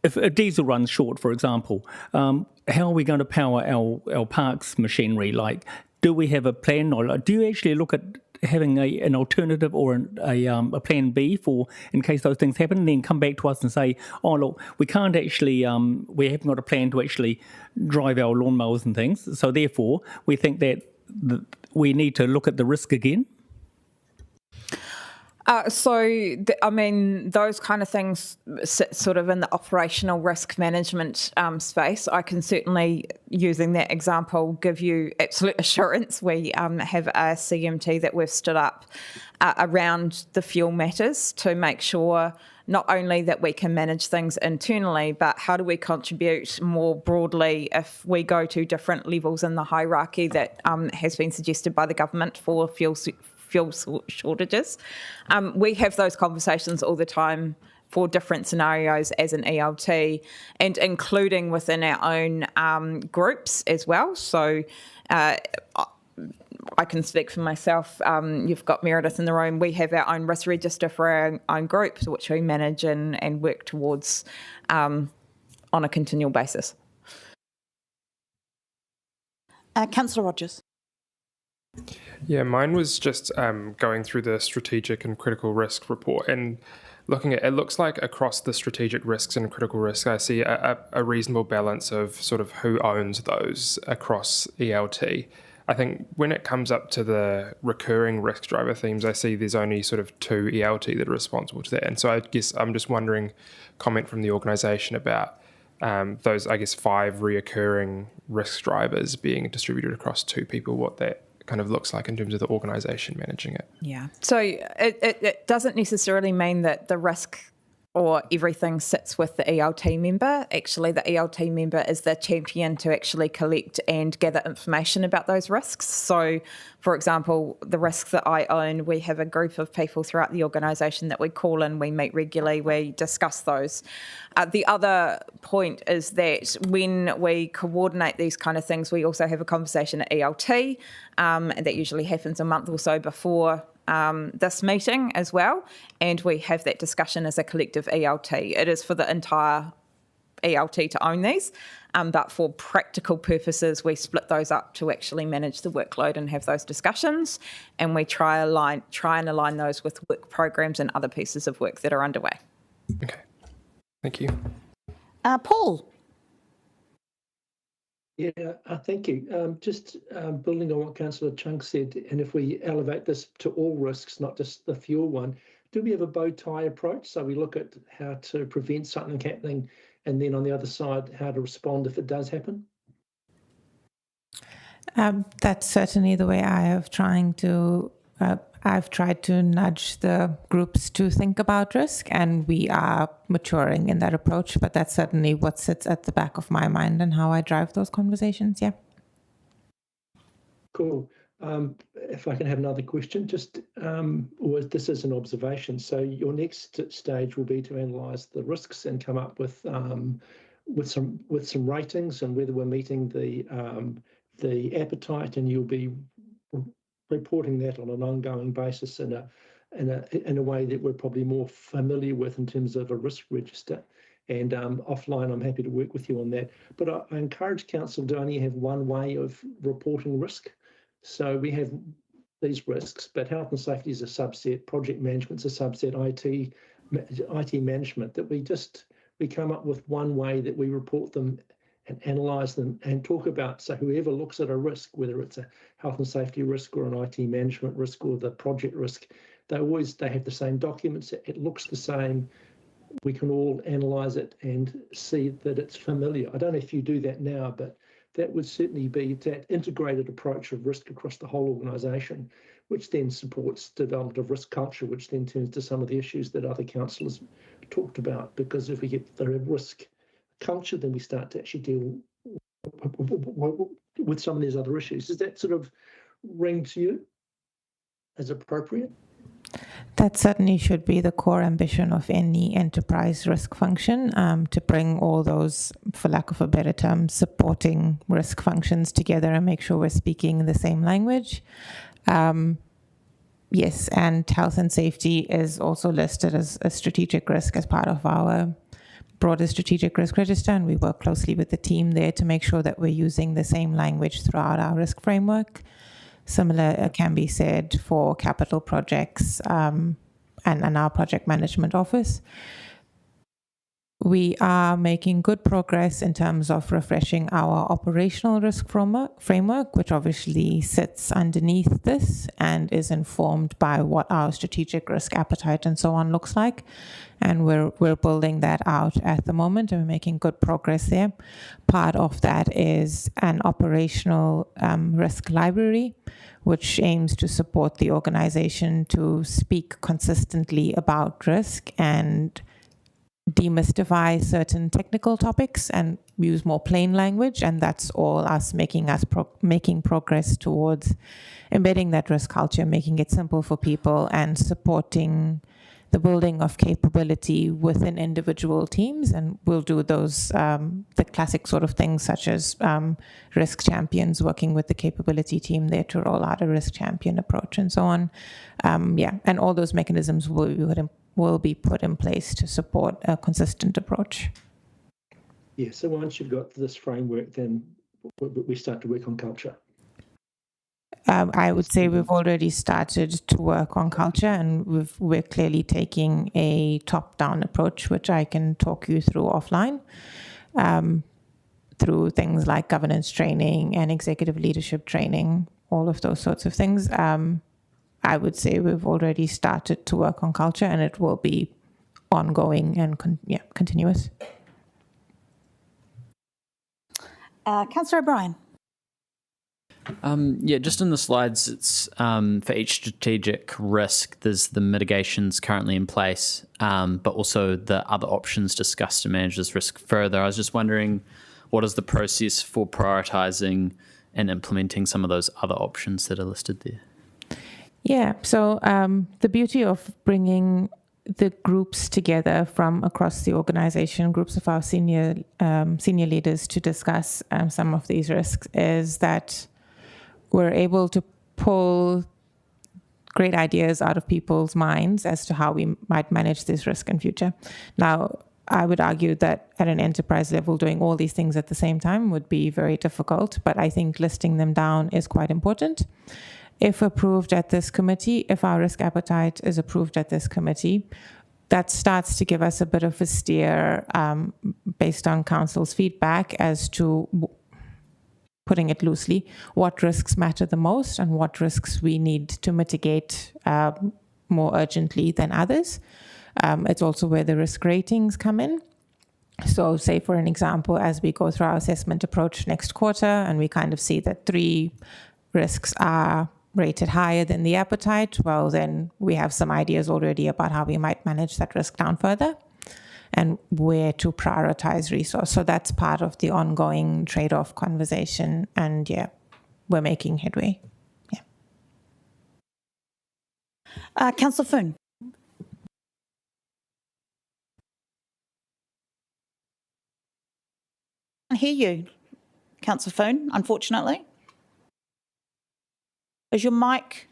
if a diesel runs short, for example, how are we going to power our parks machinery? Like, do we have a plan, or do you actually look at having an alternative or a plan B for in case those things happen, and then come back to us and say, oh, look, we can't actually, we haven't got a plan to actually drive our lawnmowers and things, so therefore we think that we need to look at the risk again? Those kind of things sit sort of in the operational risk management space. I can certainly, using that example, give you absolute assurance. We have a CMT that we've stood up around the fuel matters to make sure not only that we can manage things internally, but how do we contribute more broadly if we go to different levels in the hierarchy that has been suggested by the government for fuel shortages. We have those conversations all the time for different scenarios as an ELT, and including within our own groups as well. So I can speak for myself. You've got Meredith in the room. We have our own risk register for our own groups, which we manage and work towards on a continual basis. Councillor Rogers. Yeah, mine was just going through the strategic and critical risk report and looking at it. Looks like across the strategic risks and critical risks, I see a reasonable balance of sort of who owns those across ELT. I think when it comes up to the recurring risk driver themes, I see there's only sort of 2 ELT that are responsible to that. And so I guess I'm just wondering, comment from the organisation about those, I guess, 5 reoccurring risk drivers being distributed across 2 people, what that kind of looks like in terms of the organisation managing it. Yeah. So it doesn't necessarily mean that the risk or everything sits with the ELT member. Actually, the ELT member is the champion to actually collect and gather information about those risks. So, for example, the risks that I own, we have a group of people throughout the organisation that we call in, we meet regularly, we discuss those. The other point is that when we coordinate these kind of things, we also have a conversation at ELT, and that usually happens a month or so before this meeting as well, and we have that discussion as a collective ELT. It is for the entire ELT to own these, but for practical purposes, we split those up to actually manage the workload and have those discussions, and we try and align those with work programs and other pieces of work that are underway. Okay, thank you. Paul. Yeah, thank you. Just building on what Councillor Chung said, and if we elevate this to all risks, not just the fuel one, do we have a bow tie approach? So we look at how to prevent something happening, and then on the other side, how to respond if it does happen? That's certainly the way I've tried to nudge the groups to think about risk, and we are maturing in that approach, but that's certainly what sits at the back of my mind and how I drive those conversations. Yeah. Cool. If I can have another question, just or this is an observation. So your next stage will be to analyse the risks and come up with some ratings and whether we're meeting the appetite, and you'll be reporting that on an ongoing basis in a way that we're probably more familiar with in terms of a risk register. And offline, I'm happy to work with you on that. But I encourage council to only have one way of reporting risk. So we have these risks, but health and safety is a subset, project management's a subset, IT management, that we come up with one way that we report them and analyse them and talk about. So whoever looks at a risk, whether it's a health and safety risk or an IT management risk or the project risk, they have the same documents. It looks the same. We can all analyse it and see that it's familiar. I don't know if you do that now, but that would certainly be that integrated approach of risk across the whole organisation, which then supports development of risk culture, which then turns to some of the issues that other councillors talked about. Because if we get the risk culture, then we start to actually deal with some of these other issues. Does that sort of ring to you as appropriate? That certainly should be the core ambition of any enterprise risk function, to bring all those, for lack of a better term, supporting risk functions together and make sure we're speaking the same language. Yes, and health and safety is also listed as a strategic risk as part of our broader strategic risk register, and we work closely with the team there to make sure that we're using the same language throughout our risk framework. Similar can be said for capital projects and our project management office. We are making good progress in terms of refreshing our operational risk framework, which obviously sits underneath this and is informed by what our strategic risk appetite and so on looks like. And we're building that out at the moment, and we're making good progress there. Part of that is an operational risk library, which aims to support the organization to speak consistently about risk and demystify certain technical topics and use more plain language. And that's all us making progress towards embedding that risk culture, making it simple for people, and supporting the building of capability within individual teams. And we'll do those, the classic sort of things such as risk champions, working with the capability team there to roll out a risk champion approach and so on. And all those mechanisms will be put in place to support a consistent approach. Yeah, so once you've got this framework, then we start to work on culture. I would say we've already started to work on culture, and we're clearly taking a top-down approach, which I can talk you through offline, through things like governance training and executive leadership training, all of those sorts of things. I would say we've already started to work on culture, and it will be ongoing and continuous. Councillor O'Brien. Yeah, just in the slides, it's for each strategic risk, there's the mitigations currently in place, but also the other options discussed to manage this risk further. I was just wondering, what is the process for prioritising and implementing some of those other options that are listed there? Yeah, so the beauty of bringing the groups together from across the organization, groups of our senior leaders to discuss some of these risks, is that we're able to pull great ideas out of people's minds as to how we might manage this risk in future. Now, I would argue that at an enterprise level, doing all these things at the same time would be very difficult, but I think listing them down is quite important. If approved at this committee, if our risk appetite is approved at this committee, that starts to give us a bit of a steer based on council's feedback as to, putting it loosely, what risks matter the most and what risks we need to mitigate more urgently than others. It's also where the risk ratings come in. So say, for an example, as we go through our assessment approach next quarter and we kind of see that 3 risks are rated higher than the appetite, well, then we have some ideas already about how we might manage that risk down further and where to prioritize resource. So that's part of the ongoing trade-off conversation. And yeah, we're making headway. Yeah. Councillor Foon. I hear you, Councillor Foon, unfortunately. Is your mic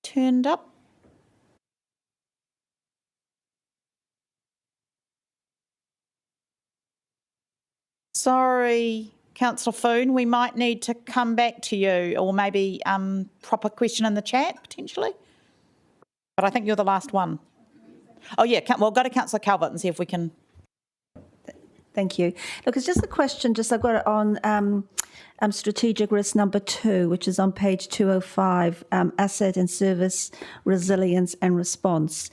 turned up? Sorry, Councillor Foon, we might need to come back to you, or maybe proper question in the chat, potentially. But I think you're the last one. Oh, yeah, well, go to Councillor Calvert and see if we can... Thank you. Look, it's just a question, I've got it on strategic risk number 2, which is on page 205, asset and service resilience and response.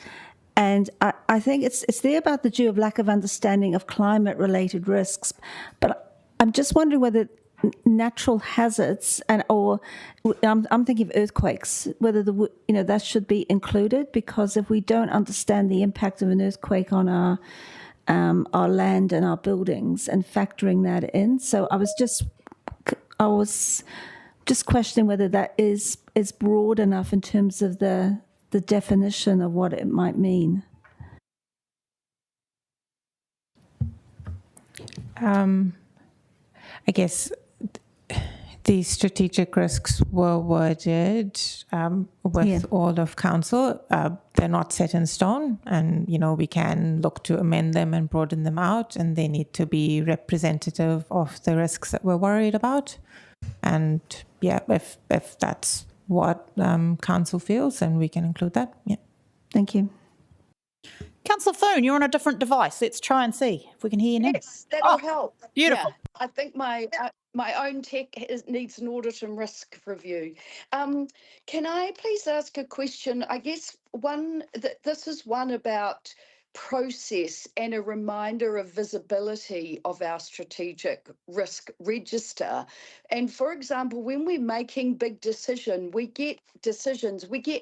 And I think it's there about the due of lack of understanding of climate-related risks. But I'm just wondering whether natural hazards or I'm thinking of earthquakes, whether that should be included, because if we don't understand the impact of an earthquake on our land and our buildings and factoring that in. So I was just questioning whether that is broad enough in terms of the definition of what it might mean. I guess these strategic risks were worded with all of council. They're not set in stone, and we can look to amend them and broaden them out, and they need to be representative of the risks that we're worried about. And yeah, if that's what council feels, then we can include that. Yeah. Thank you. Councillor Foon, you're on a different device. Let's try and see if we can hear you now. Yes, that'll help. Beautiful. Yeah, I think my own tech needs an audit and risk review. Can I please ask a question? I guess this is one about process and a reminder of visibility of our strategic risk register. And for example, when we're making big decisions, we get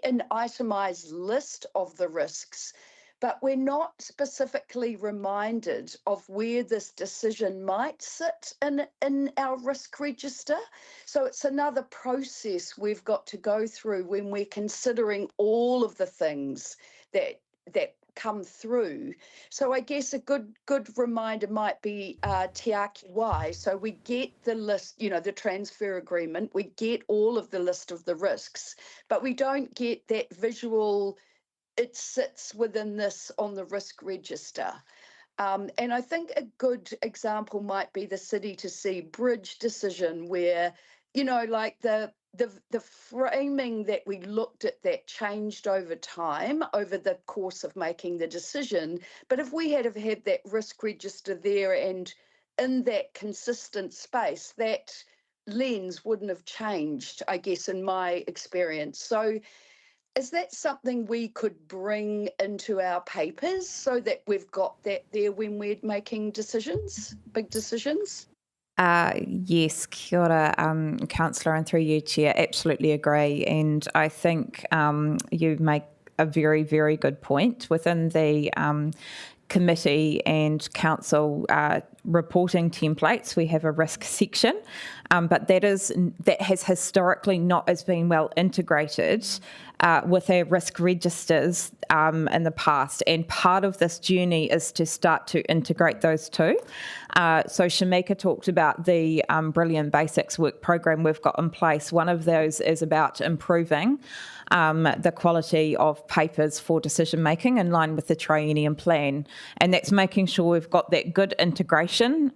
an itemised list of the risks, but we're not specifically reminded of where this decision might sit in our risk register. So it's another process we've got to go through when we're considering all of the things that come through. So I guess a good reminder might be Te Aki Wai. So we get the list, the transfer agreement, we get all of the list of the risks, but we don't get that visual, it sits within this on the risk register. And I think a good example might be the City to Sea Bridge decision where, like the framing that we looked at that changed over time, over the course of making the decision. But if we had have had that risk register there and in that consistent space, that lens wouldn't have changed, I guess, in my experience. So is that something we could bring into our papers so that we've got that there when we're making decisions, big decisions? Yes, kia ora, Councillor, and through you, Chair, absolutely agree. And I think you make a very, very good point. Within the committee and council reporting templates, we have a risk section, but that has historically not as been well integrated with our risk registers in the past. And part of this journey is to start to integrate those two. So Shamika talked about the Brilliant Basics work program we've got in place. One of those is about improving the quality of papers for decision making in line with the triennium plan, and that's making sure we've got that good integration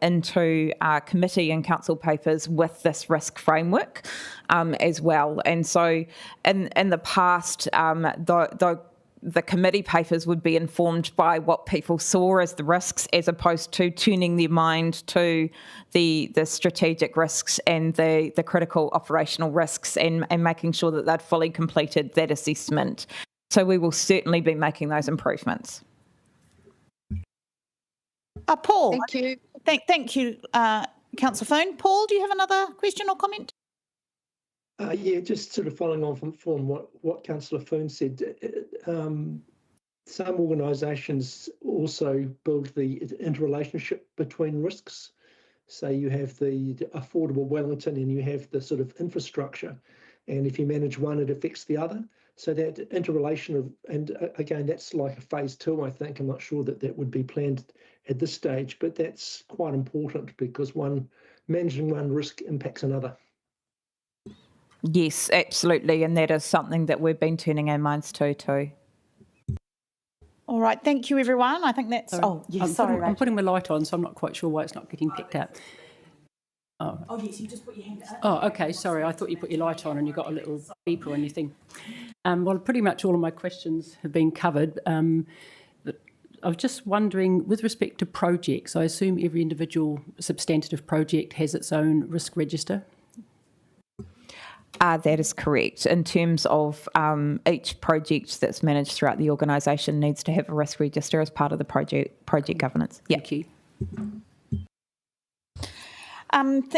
into committee and council papers with this risk framework as well. And so in the past, the committee papers would be informed by what people saw as the risks, as opposed to tuning their mind to the strategic risks and the critical operational risks, and making sure that they'd fully completed that assessment. So we will certainly be making those improvements. Paul. Thank you. Thank you, Councillor Foon. Paul, do you have another question or comment? Yeah, just sort of following on from what Councillor Foon said. Some organisations also build the interrelationship between risks. So you have the affordable Wellington and you have the sort of infrastructure. And if you manage one, it affects the other. So that interrelation of, and again, that's like a phase 2, I think. I'm not sure that would be planned at this stage, but that's quite important because managing one risk impacts another. Yes, absolutely, and that is something that we've been turning our minds to too. All right, thank you, everyone. I think that's... I'm putting my light on, so I'm not quite sure why it's not getting picked up. Oh, yes, you just put your hand up. Oh, okay, sorry. I thought you put your light on and you got a little beeper on your thing. Well, pretty much all of my questions have been covered. But I was just wondering, with respect to projects, I assume every individual substantive project has its own risk register? That is correct. In terms of each project that's managed throughout the organisation needs to have a risk register as part of the project governance. Yeah. Thank you.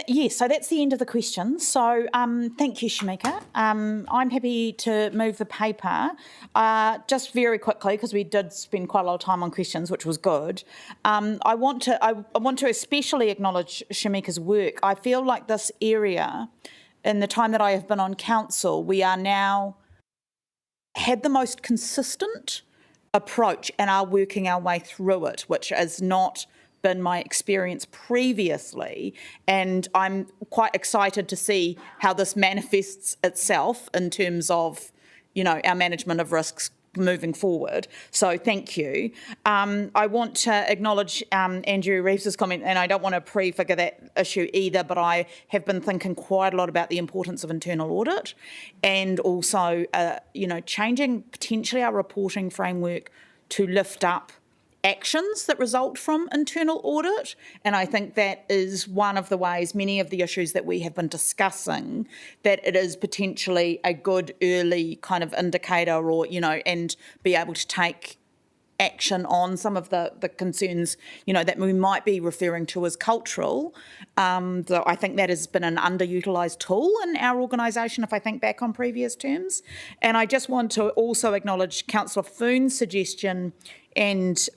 Yes, so that's the end of the questions. So thank you, Shamika. I'm happy to move the paper. Just very quickly, because we did spend quite a lot of time on questions, which was good. I want to especially acknowledge Shamika's work. I feel like this area, in the time that I have been on council, we are now had the most consistent approach and are working our way through it, which has not been my experience previously. And I'm quite excited to see how this manifests itself in terms of, our management of risks moving forward. So thank you. I want to acknowledge Andrew Reeves's comment, and I don't want to prefigure that issue either, but I have been thinking quite a lot about the importance of internal audit and also, changing potentially our reporting framework to lift up actions that result from internal audit. And I think that is one of the ways, many of the issues that we have been discussing, that it is potentially a good early kind of indicator or, and be able to take action on some of the concerns, that we might be referring to as cultural. So I think that has been an underutilised tool in our organisation, if I think back on previous terms. And I just want to also acknowledge Councillor Foon's suggestion and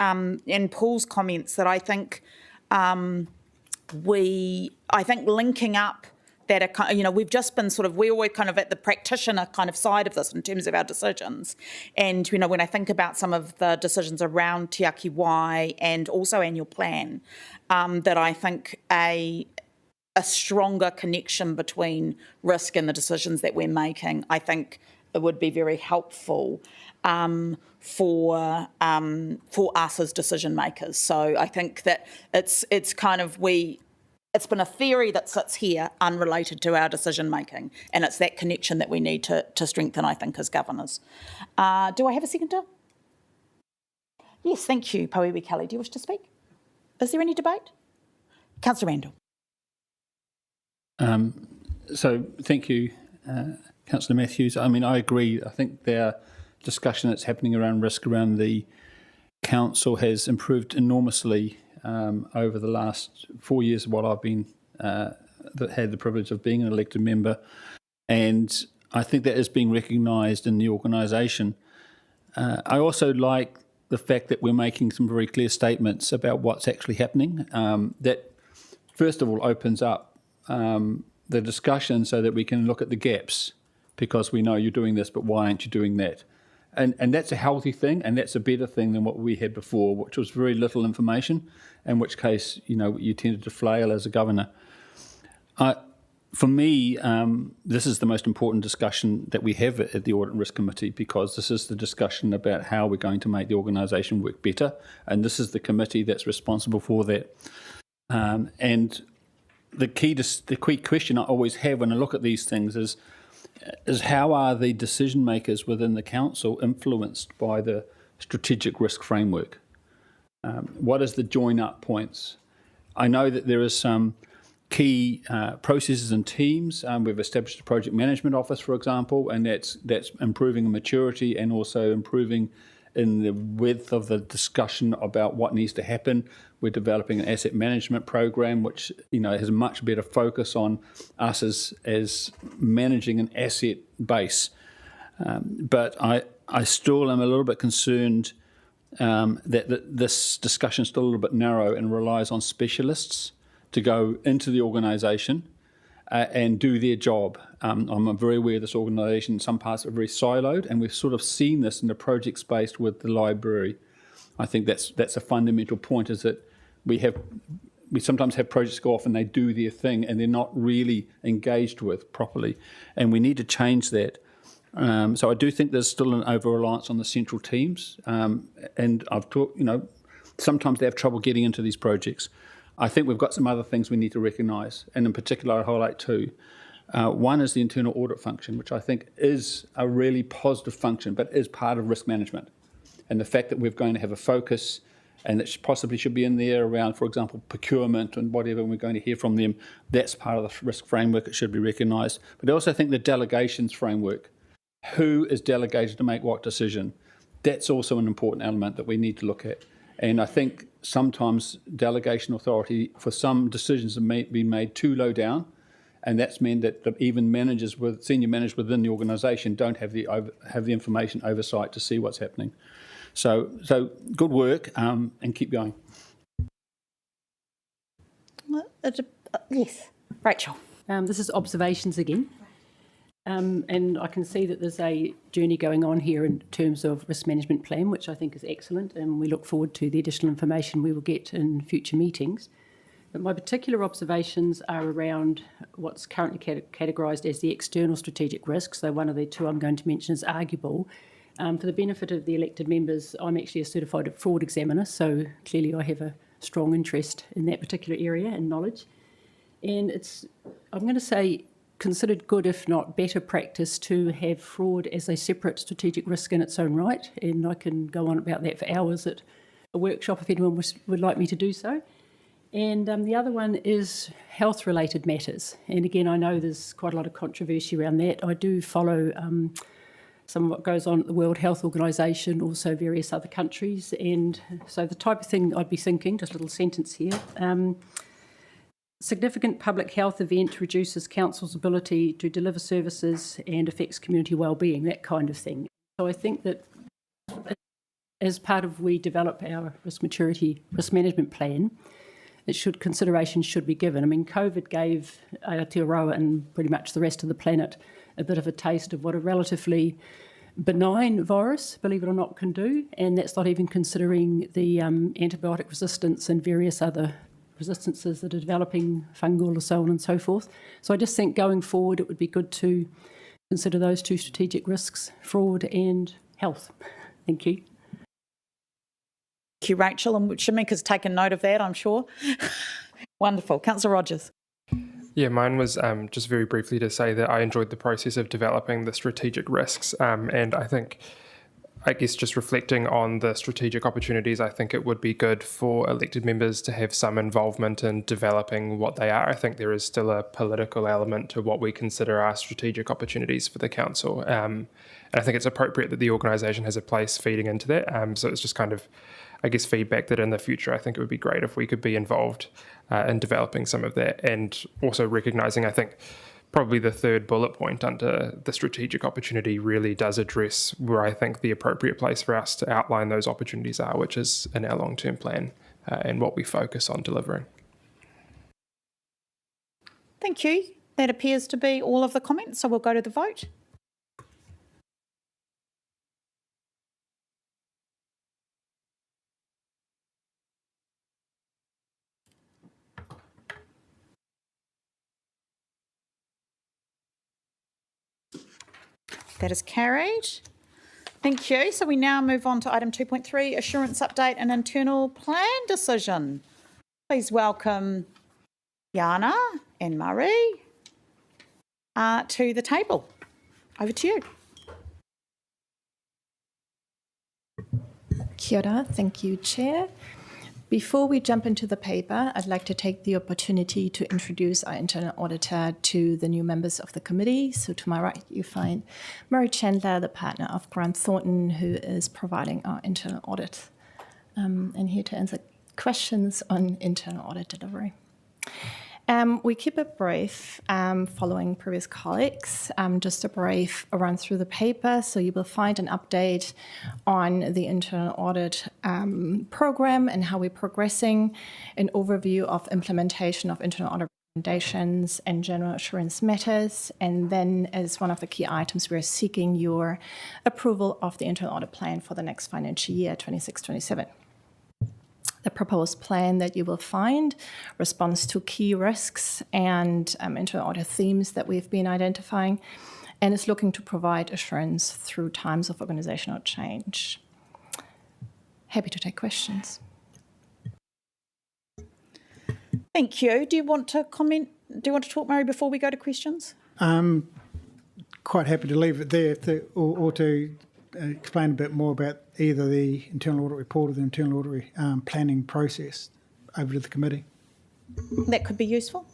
Paul's comments that I think linking up that, we've just been we're always kind of at the practitioner kind of side of this in terms of our decisions. And, when I think about some of the decisions around Te Aki Wai and also annual plan, that I think a stronger connection between risk and the decisions that we're making, I think it would be very helpful for us as decision makers. So I think that it's been a theory that sits here unrelated to our decision making, and it's that connection that we need to strengthen, I think, as governors. Do I have a seconder? Yes, thank you, Pauiwi Kelly. Do you wish to speak? Is there any debate? Councillor Randall. So thank you, Councillor Matthews. I mean, I agree. I think the discussion that's happening around risk around the council has improved enormously over the last 4 years while I've been that had the privilege of being an elected member, and I think that is being recognised in the organisation. I also like the fact that we're making some very clear statements about what's actually happening. That, first of all, opens up the discussion so that we can look at the gaps, because we know you're doing this, but why aren't you doing that? And that's a healthy thing, and that's a better thing than what we had before, which was very little information, in which case, you tended to flail as a governor. For me, this is the most important discussion that we have at the Audit and Risk Committee, because this is the discussion about how we're going to make the organisation work better, and this is the committee that's responsible for that. And the key question I always have when I look at these things is how are the decision makers within the council influenced by the strategic risk framework? What is the join-up points? I know that there is some key processes and teams. We've established a project management office, for example, and that's improving in maturity and also improving in the width of the discussion about what needs to happen. We're developing an asset management program, which has a much better focus on us as managing an asset base. But I still am a little bit concerned that this discussion is still a little bit narrow and relies on specialists to go into the organisation and do their job. I'm very aware this organisation, in some parts, are very siloed, and we've sort of seen this in the project space with the library. I think that's a fundamental point, is that we sometimes have projects go off and they do their thing and they're not really engaged with properly, and we need to change that. So I do think there's still an over-reliance on the central teams, and I've talked, sometimes they have trouble getting into these projects. I think we've got some other things we need to recognise, and in particular I highlight two. One is the internal audit function, which I think is a really positive function, but is part of risk management. And the fact that we're going to have a focus, and it possibly should be in there around, for example, procurement and whatever, and we're going to hear from them, that's part of the risk framework. It should be recognised. But I also think the delegations framework, who is delegated to make what decision, that's also an important element that we need to look at. And I think sometimes delegation authority for some decisions have been made too low down, and that's meant that even senior managers within the organisation don't have the information oversight to see what's happening. So good work, and keep going. Yes, Rachel. This is observations again. And I can see that there's a journey going on here in terms of risk management plan, which I think is excellent, and we look forward to the additional information we will get in future meetings. But my particular observations are around what's currently categorised as the external strategic risk. So one of the two I'm going to mention is arguable. For the benefit of the elected members, I'm actually a certified fraud examiner, so clearly I have a strong interest in that particular area and knowledge. And I'm going to say, considered good, if not better practice, to have fraud as a separate strategic risk in its own right, and I can go on about that for hours at a workshop if anyone would like me to do so. And the other one is health-related matters, and again I know there's quite a lot of controversy around that. I do follow some of what goes on at the World Health Organisation, also various other countries, and so the type of thing I'd be thinking, just a little sentence here, significant public health event reduces council's ability to deliver services and affects community wellbeing, that kind of thing. So I think that as part of we develop our risk management plan, consideration should be given. I mean, COVID gave Aotearoa and pretty much the rest of the planet a bit of a taste of what a relatively benign virus, believe it or not, can do, and that's not even considering the antibiotic resistance and various other resistances that are developing, fungal and so on and so forth. So I just think going forward it would be good to consider those two strategic risks, fraud and health. Thank you. Thank you, Rachel, and Shamika's taken note of that, I'm sure. Wonderful. Councillor Rogers. Yeah, mine was just very briefly to say that I enjoyed the process of developing the strategic risks, and I guess just reflecting on the strategic opportunities, I think it would be good for elected members to have some involvement in developing what they are. I think there is still a political element to what we consider our strategic opportunities for the council. And I think it's appropriate that the organisation has a place feeding into that. So it's just kind of, I guess, feedback that in the future, I think it would be great if we could be involved in developing some of that, and also recognising, I think, probably the third bullet point under the strategic opportunity really does address where I think the appropriate place for us to outline those opportunities are, which is in our long-term plan and what we focus on delivering. Thank you. That appears to be all of the comments, so we'll go to the vote. That is carried. Thank you. So we now move on to item 2.3, assurance update and internal plan decision. Please welcome Jana and Murray to the table. Over to you. Kia ora. Thank you, Chair. Before we jump into the paper, I'd like to take the opportunity to introduce our internal auditor to the new members of the committee. So to my right, you find Murray Chandler, the partner of Grant Thornton, who is providing our internal audit, and here to answer questions on internal audit delivery. We keep it brief following previous colleagues. Just a brief run through the paper. So you will find an update on the internal audit program and how we're progressing, an overview of implementation of internal audit recommendations and general assurance matters. And then as one of the key items, we're seeking your approval of the internal audit plan for the next financial year, 26-27. The proposed plan that you will find responds to key risks and internal audit themes that we've been identifying, and is looking to provide assurance through times of organisational change. Happy to take questions. Thank you. Do you want to comment? Do you want to talk, Murray, before we go to questions? Quite happy to leave it there or to explain a bit more about either the internal audit report or the internal audit planning process over to the committee. That could be useful.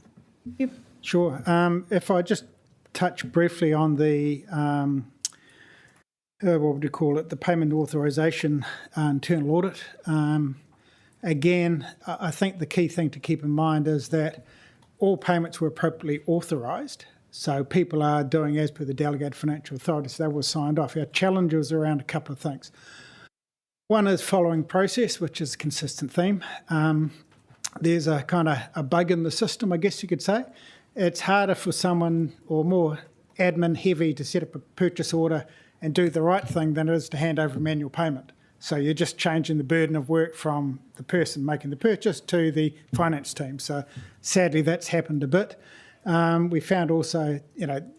Sure. If I just touch briefly on the, what would you call it, the payment authorisation internal audit. Again, I think the key thing to keep in mind is that all payments were appropriately authorised. So people are doing as per the delegated financial authorities. That was signed off. Our challenge was around a couple of things. One is following process, which is a consistent theme. There's a kind of a bug in the system, I guess you could say. It's harder for someone or more admin heavy to set up a purchase order and do the right thing than it is to hand over a manual payment. So you're just changing the burden of work from the person making the purchase to the finance team. So sadly, that's happened a bit. We found also,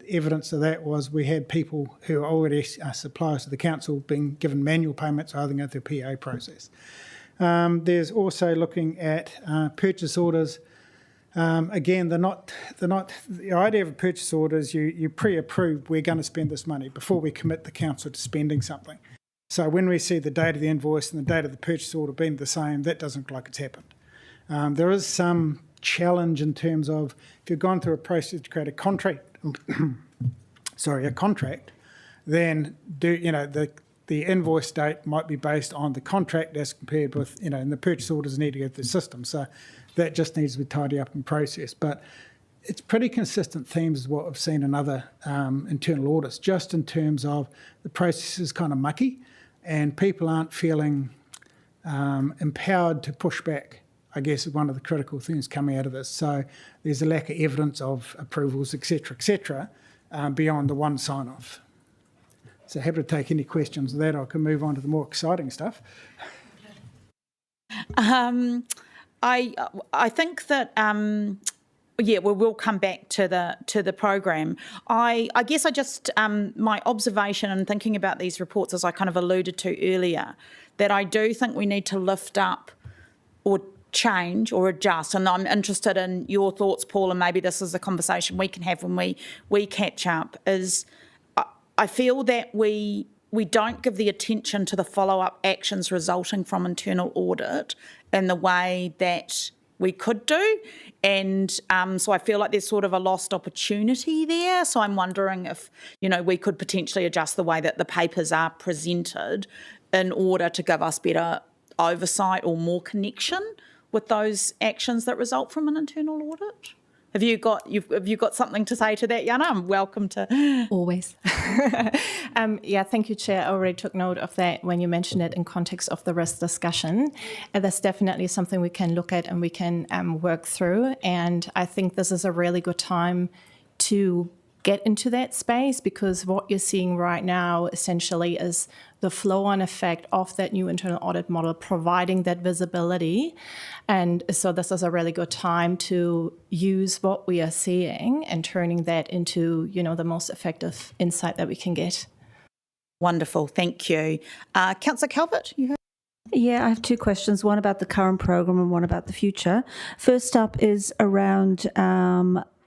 evidence of that was we had people who are already suppliers to the council being given manual payments rather than go through the PA process. There's also looking at purchase orders. Again, the idea of a purchase order is you pre-approve we're going to spend this money before we commit the council to spending something. So when we see the date of the invoice and the date of the purchase order being the same, that doesn't look like it's happened. There is some challenge in terms of if you've gone through a process to create a contract, then the invoice date might be based on the contract as compared with, and the purchase orders need to go through the system. So that just needs to be tidied up in process. But it's pretty consistent themes as what I've seen in other internal audits, just in terms of the process is kind of mucky and people aren't feeling empowered to push back, I guess, is one of the critical things coming out of this. So there's a lack of evidence of approvals, et cetera, beyond the one sign-off. So happy to take any questions on that. I can move on to the more exciting stuff. I think that we will come back to the program. I guess I just my observation and thinking about these reports, as I kind of alluded to earlier, that I do think we need to lift up or change or adjust, and I'm interested in your thoughts, Paul, and maybe this is a conversation we can have when we catch up, is I feel that we don't give the attention to the follow-up actions resulting from internal audit in the way that we could do, and so I feel like there's sort of a lost opportunity there. So I'm wondering if we could potentially adjust the way that the papers are presented in order to give us better oversight or more connection with those actions that result from an internal audit? Have you got something to say to that, Jana? I'm welcome to. Always. Yeah, thank you, Chair. I already took note of that when you mentioned it in context of the risk discussion. And that's definitely something we can look at and we can work through. And I think this is a really good time to get into that space, because what you're seeing right now essentially is the flow-on effect of that new internal audit model providing that visibility. And so this is a really good time to use what we are seeing and turning that into, the most effective insight that we can get. Wonderful, thank you. Councillor Calvert, you heard? Yeah, I have two questions, one about the current program and one about the future. First up is around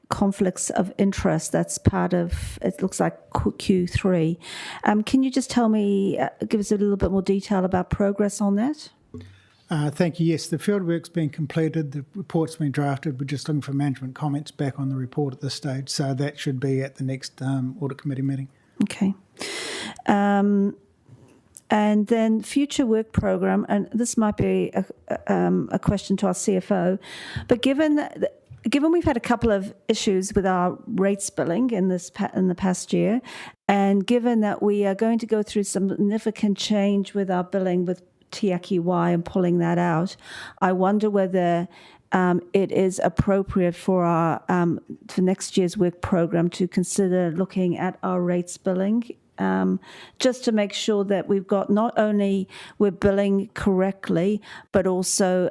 conflicts of interest. That's part of, it looks like Q3. Can you just tell me, give us a little bit more detail about progress on that? Thank you. Yes, the fieldwork's been completed. The report's been drafted. We're just looking for management comments back on the report at this stage. So that should be at the next audit committee meeting. Okay. And then future work program, and this might be a question to our CFO, but given we've had a couple of issues with our rates billing in the past year, and given that we are going to go through some significant change with our billing with TRQY and pulling that out, I wonder whether it is appropriate for our for next year's work program to consider looking at our rates billing, just to make sure that we've got not only we're billing correctly, but also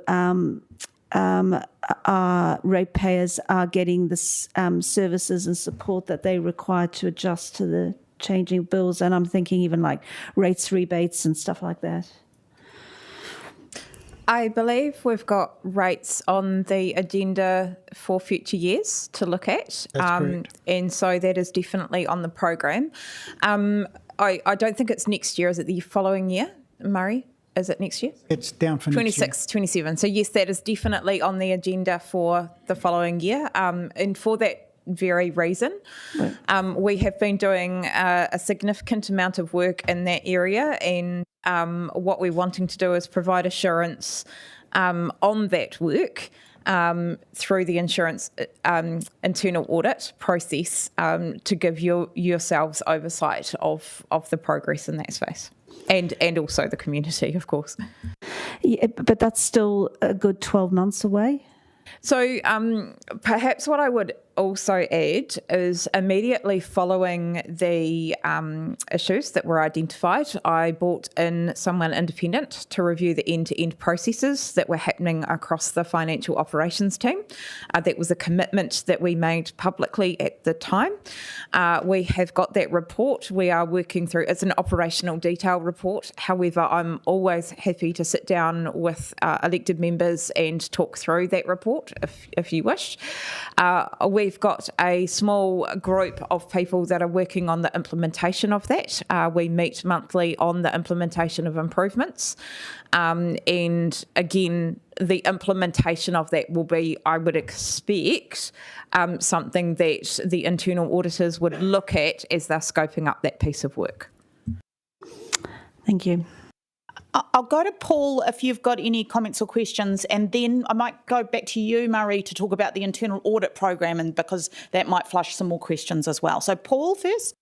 our ratepayers are getting the services and support that they require to adjust to the changing bills. And I'm thinking even like rates rebates and stuff like that. I believe we've got rates on the agenda for future years to look at. That's correct. And so that is definitely on the program. I don't think it's next year. Is it the following year, Murray? Is it next year? It's down for 26, 27. So yes, that is definitely on the agenda for the following year. And for that very reason, we have been doing a significant amount of work in that area, and what we're wanting to do is provide assurance on that work through the insurance internal audit process to give yourselves oversight of the progress in that space. And also the community, of course. Yeah, but that's still a good 12 months away. So perhaps what I would also add is immediately following the issues that were identified, I brought in someone independent to review the end-to-end processes that were happening across the financial operations team. That was a commitment that we made publicly at the time. We have got that report. We are working through, it's an operational detail report. However, I'm always happy to sit down with elected members and talk through that report if you wish. We've got a small group of people that are working on the implementation of that. We meet monthly on the implementation of improvements. And again, the implementation of that will be, I would expect, something that the internal auditors would look at as they're scoping up that piece of work. Thank you. I'll go to Paul if you've got any comments or questions, and then I might go back to you, Murray, to talk about the internal audit program, and because that might flush some more questions as well. So Paul first.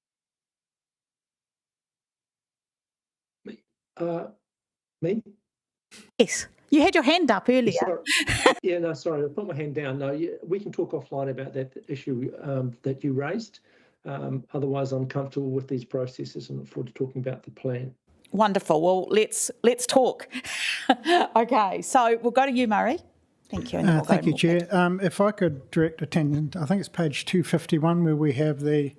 Me? Yes. You had your hand up earlier. Sorry, I put my hand down. No, we can talk offline about that issue that you raised. Otherwise, I'm comfortable with these processes and look forward to talking about the plan. Wonderful. Well, let's talk. Okay, so we'll go to you, Murray. Thank you. And thank you, Chair. If I could direct attention, I think it's page 251 where we have the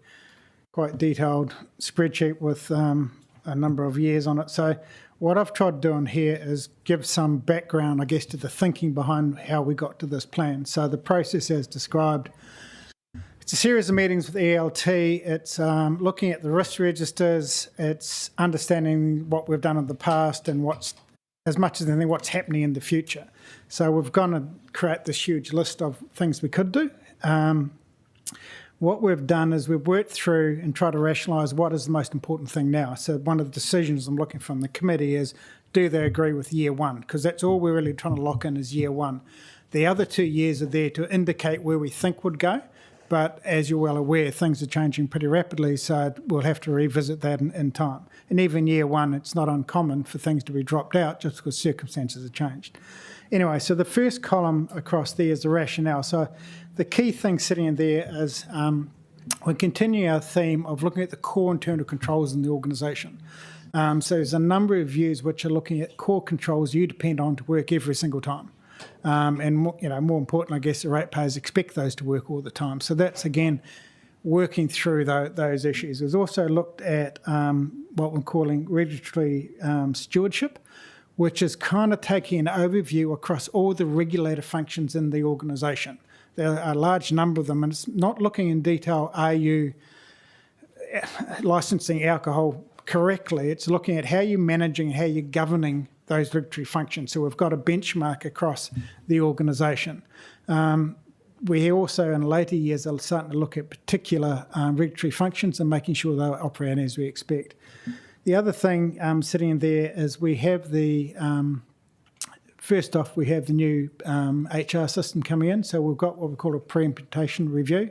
quite detailed spreadsheet with a number of years on it. So what I've tried to do on here is give some background, I guess, to the thinking behind how we got to this plan. So the process as described, it's a series of meetings with ELT. It's looking at the risk registers. It's understanding what we've done in the past and what's, as much as anything, what's happening in the future. So we've gone to create this huge list of things we could do. What we've done is we've worked through and tried to rationalise what is the most important thing now. So one of the decisions I'm looking from the committee is, do they agree with year one? Because that's all we're really trying to lock in is year one. The other 2 years are there to indicate where we think would go. But as you're well aware, things are changing pretty rapidly, so we'll have to revisit that in time. And even year one, it's not uncommon for things to be dropped out just because circumstances have changed. Anyway, so the first column across there is the rationale. So the key thing sitting in there is we're continuing our theme of looking at the core internal controls in the organisation. So there's a number of views which are looking at core controls you depend on to work every single time. And more important, I guess, the ratepayers expect those to work all the time. So that's, again, working through those issues. We've also looked at what we're calling regulatory stewardship, which is kind of taking an overview across all the regulator functions in the organisation. There are a large number of them, and it's not looking in detail, are you licensing alcohol correctly? It's looking at how you're managing, how you're governing those regulatory functions. So we've got a benchmark across the organisation. We also, in later years, are starting to look at particular regulatory functions and making sure they're operating as we expect. The other thing sitting in there is we have the, first off, we have the new HR system coming in. So we've got what we call a pre-implementation review.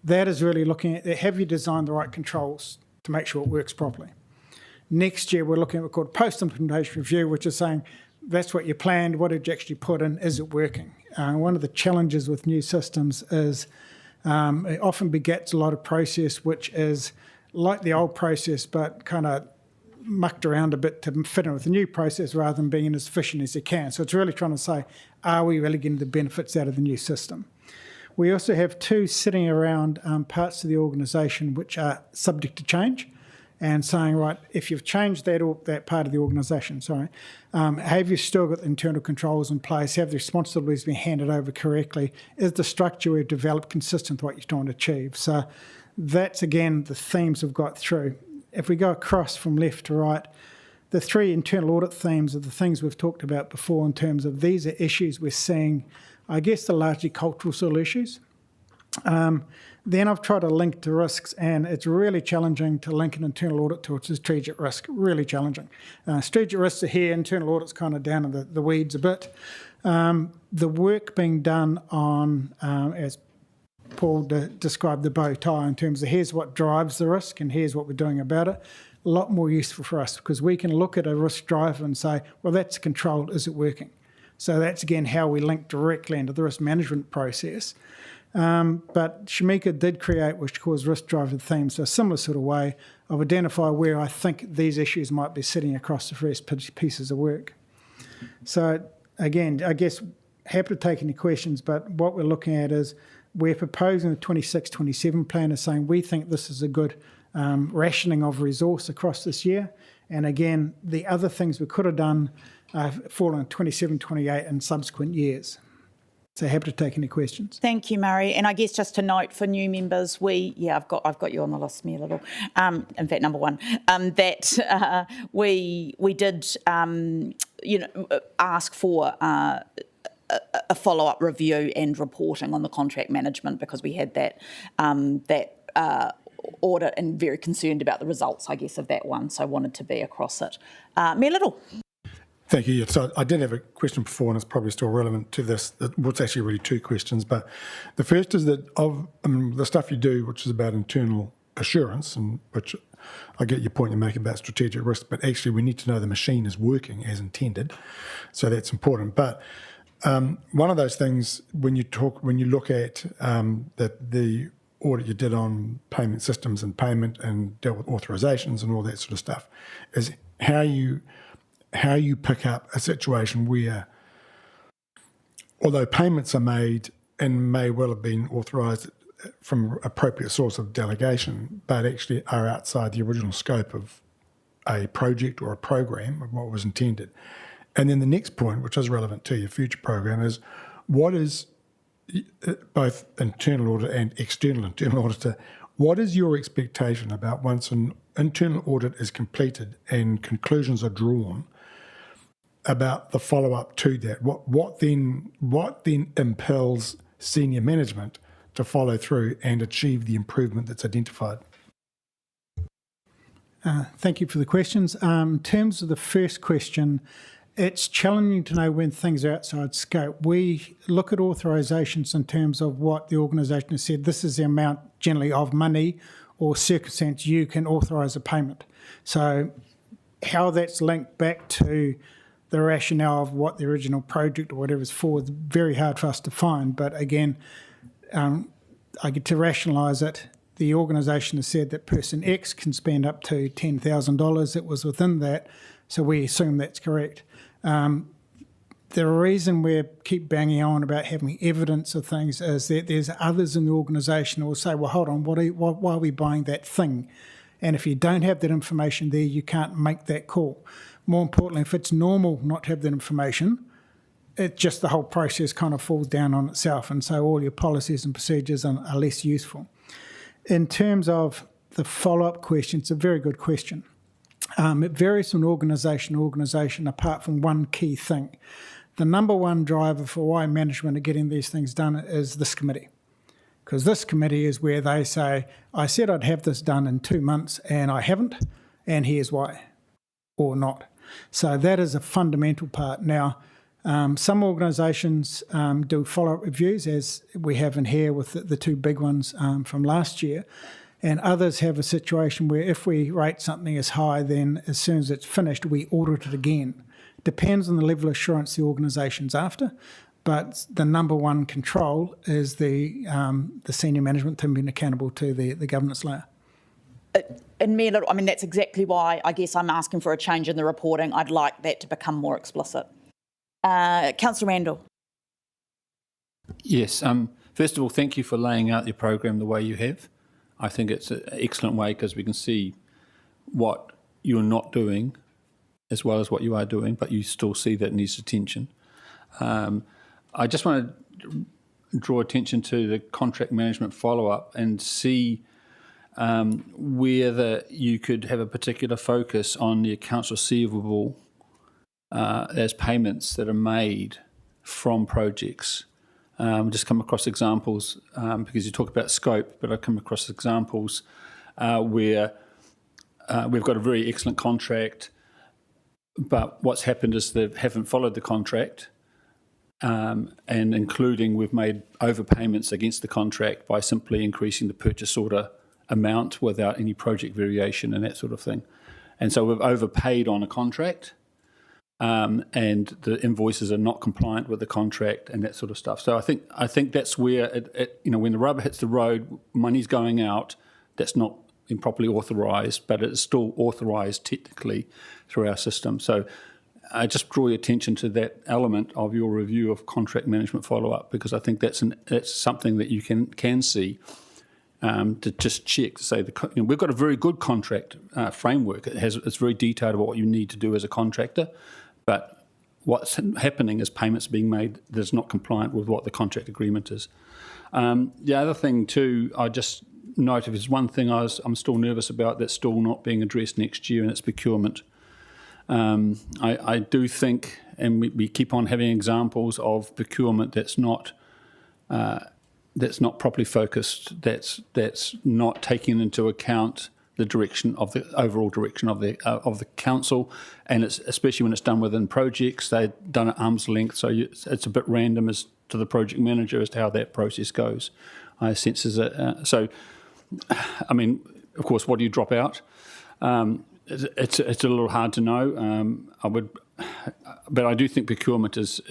That is really looking at, have you designed the right controls to make sure it works properly? Next year, we're looking at what's called post-implementation review, which is saying that's what you planned, what did you actually put in, is it working? One of the challenges with new systems is it often begets a lot of process, which is like the old process, but kind of mucked around a bit to fit in with the new process rather than being as efficient as you can. So it's really trying to say, are we really getting the benefits out of the new system? We also have two sitting around parts of the organisation which are subject to change, and saying, right, if you've changed that part of the organisation, have you still got the internal controls in place? Have the responsibilities been handed over correctly? Is the structure we've developed consistent with what you're trying to achieve? So that's, again, the themes we've got through. If we go across from left to right, the three internal audit themes are the things we've talked about before in terms of these are issues we're seeing, I guess they're largely cultural sort of issues. Then I've tried to link to risks, and it's really challenging to link an internal audit to a strategic risk, really challenging. Strategic risks are here, internal audit's kind of down in the weeds a bit. The work being done on, as Paul described, the bow tie in terms of here's what drives the risk and here's what we're doing about it, a lot more useful for us because we can look at a risk driver and say, well, that's controlled, is it working? So that's, again, how we link directly into the risk management process. But Shamika did create what's called risk-driven themes, so a similar sort of way of identify where I think these issues might be sitting across the various pieces of work. So again, I guess happy to take any questions, but what we're looking at is we're proposing the 26-27 plan is saying we think this is a good rationing of resource across this year. And again, the other things we could have done fall on 27-28 and subsequent years. So happy to take any questions. Thank you, Murray. And I guess just to note for new members, I've got you on the list, me a little. In fact, number one, that we did, ask for a follow-up review and reporting on the contract management because we had that audit and very concerned about the results, I guess, of that one. So I wanted to be across it. Me a little. Thank you. So I did have a question before, and it's probably still relevant to this. Well, it's actually really two questions, but the first is that of the stuff you do, which is about internal assurance, and which I get your point you're making about strategic risk, but actually we need to know the machine is working as intended. So that's important. But one of those things when you look at the audit you did on payment systems and payment and dealt with authorizations and all that sort of stuff, is how you pick up a situation where, although payments are made and may well have been authorised from appropriate source of delegation, but actually are outside the original scope of a project or a program of what was intended. And then the next point, which is relevant to your future program, is what is, both internal audit and external internal auditor, what is your expectation about once an internal audit is completed and conclusions are drawn about the follow-up to that? What then impels senior management to follow through and achieve the improvement that's identified? Thank you for the questions. In terms of the first question, it's challenging to know when things are outside scope. We look at authorisations in terms of what the organisation has said. This is the amount generally of money or circumstance you can authorise a payment. So how that's linked back to the rationale of what the original project or whatever is for is very hard for us to find. But again, I get to rationalise it. The organisation has said that person X can spend up to $10,000. It was within that, so we assume that's correct. The reason we keep banging on about having evidence of things is that there's others in the organisation who will say, well, hold on, why are we buying that thing? And if you don't have that information there, you can't make that call. More importantly, if it's normal not to have that information, it just the whole process kind of falls down on itself, and so all your policies and procedures are less useful. In terms of the follow-up question, it's a very good question. It varies from organisation to organisation apart from one key thing. The number one driver for why management are getting these things done is this committee. Because this committee is where they say, I said I'd have this done in 2 months and I haven't, and here's why, or not. So that is a fundamental part. Now, some organisations do follow-up reviews, as we have in here with the two big ones from last year, and others have a situation where if we rate something as high, then as soon as it's finished, we audit it again. Depends on the level of assurance the organisation's after, but the number one control is the senior management team being accountable to the governance layer. And me, I mean, that's exactly why I guess I'm asking for a change in the reporting. I'd like that to become more explicit. Councillor Randall. Yes. First of all, thank you for laying out your program the way you have. I think it's an excellent way because we can see what you're not doing as well as what you are doing, but you still see that needs attention. I just want to draw attention to the contract management follow-up and see whether you could have a particular focus on the accounts receivable as payments that are made from projects. Just come across examples, because you talk about scope, but I come across examples where we've got a very excellent contract, but what's happened is they haven't followed the contract, and including we've made overpayments against the contract by simply increasing the purchase order amount without any project variation and that sort of thing. And so we've overpaid on a contract, and the invoices are not compliant with the contract and that sort of stuff. So I think that's where it when the rubber hits the road, money's going out. That's not improperly authorised, but it's still authorised technically through our system. So I just draw your attention to that element of your review of contract management follow-up, because I think that's something that you can see. To just check to say we've got a very good contract framework. It's very detailed about what you need to do as a contractor, but what's happening is payments being made that's not compliant with what the contract agreement is. The other thing too, I just note if there's one thing I'm still nervous about that's still not being addressed next year, and it's procurement. I do think, and we keep on having examples of procurement that's not properly focused, that's not taking into account the direction of the overall direction of the council, and it's especially when it's done within projects, they're done at arm's length, so it's a bit random as to the project manager as to how that process goes. I sense so. I mean, of course, what do you drop out? It's a little hard to know. But I do think procurement is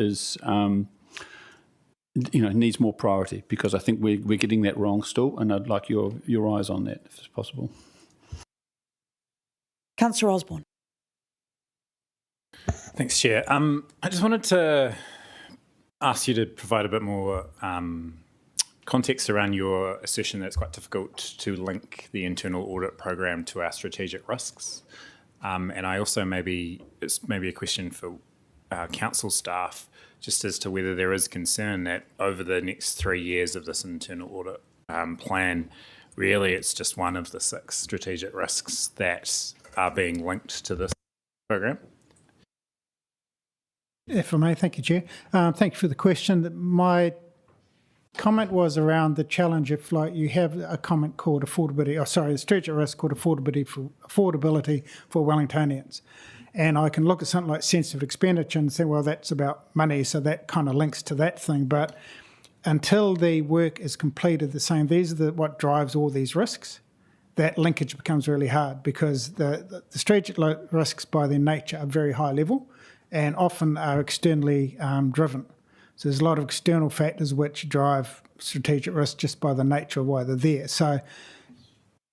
needs more priority, because I think we're getting that wrong still, and I'd like your eyes on that if it's possible. Councillor Osborne. Thanks, Chair. I just wanted to ask you to provide a bit more context around your assertion that it's quite difficult to link the internal audit program to our strategic risks. And I also it's maybe a question for council staff, just as to whether there is concern that over the next 3 years of this internal audit plan, really it's just one of the 6 strategic risks that are being linked to this program. If I may, thank you, Chair. Thank you for the question. My comment was around the challenge if, like, you have a comment called affordability, the strategic risk called affordability for Wellingtonians. And I can look at something like sensitive expenditure and say, well, that's about money, so that kind of links to that thing. But until the work is completed, these are what drives all these risks, that linkage becomes really hard, because the strategic risks by their nature are very high level and often are externally driven. So there's a lot of external factors which drive strategic risk just by the nature of why they're there. So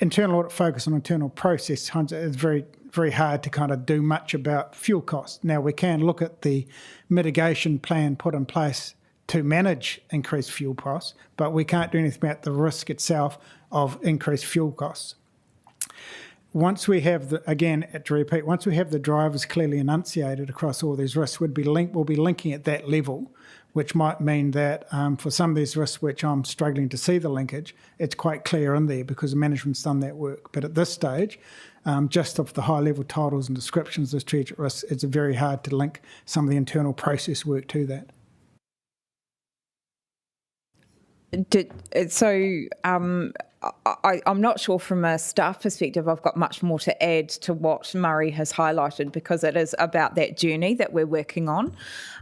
internal audit focus on internal process is very, very hard to kind of do much about fuel costs. Now, we can look at the mitigation plan put in place to manage increased fuel costs, but we can't do anything about the risk itself of increased fuel costs. Once we have once we have the drivers clearly enunciated across all these risks, we'll be linking at that level, which might mean that for some of these risks which I'm struggling to see the linkage, it's quite clear in there because management's done that work. But at this stage, just off the high-level titles and descriptions of strategic risks, it's very hard to link some of the internal process work to that. I'm not sure from a staff perspective I've got much more to add to what Murray has highlighted, because it is about that journey that we're working on.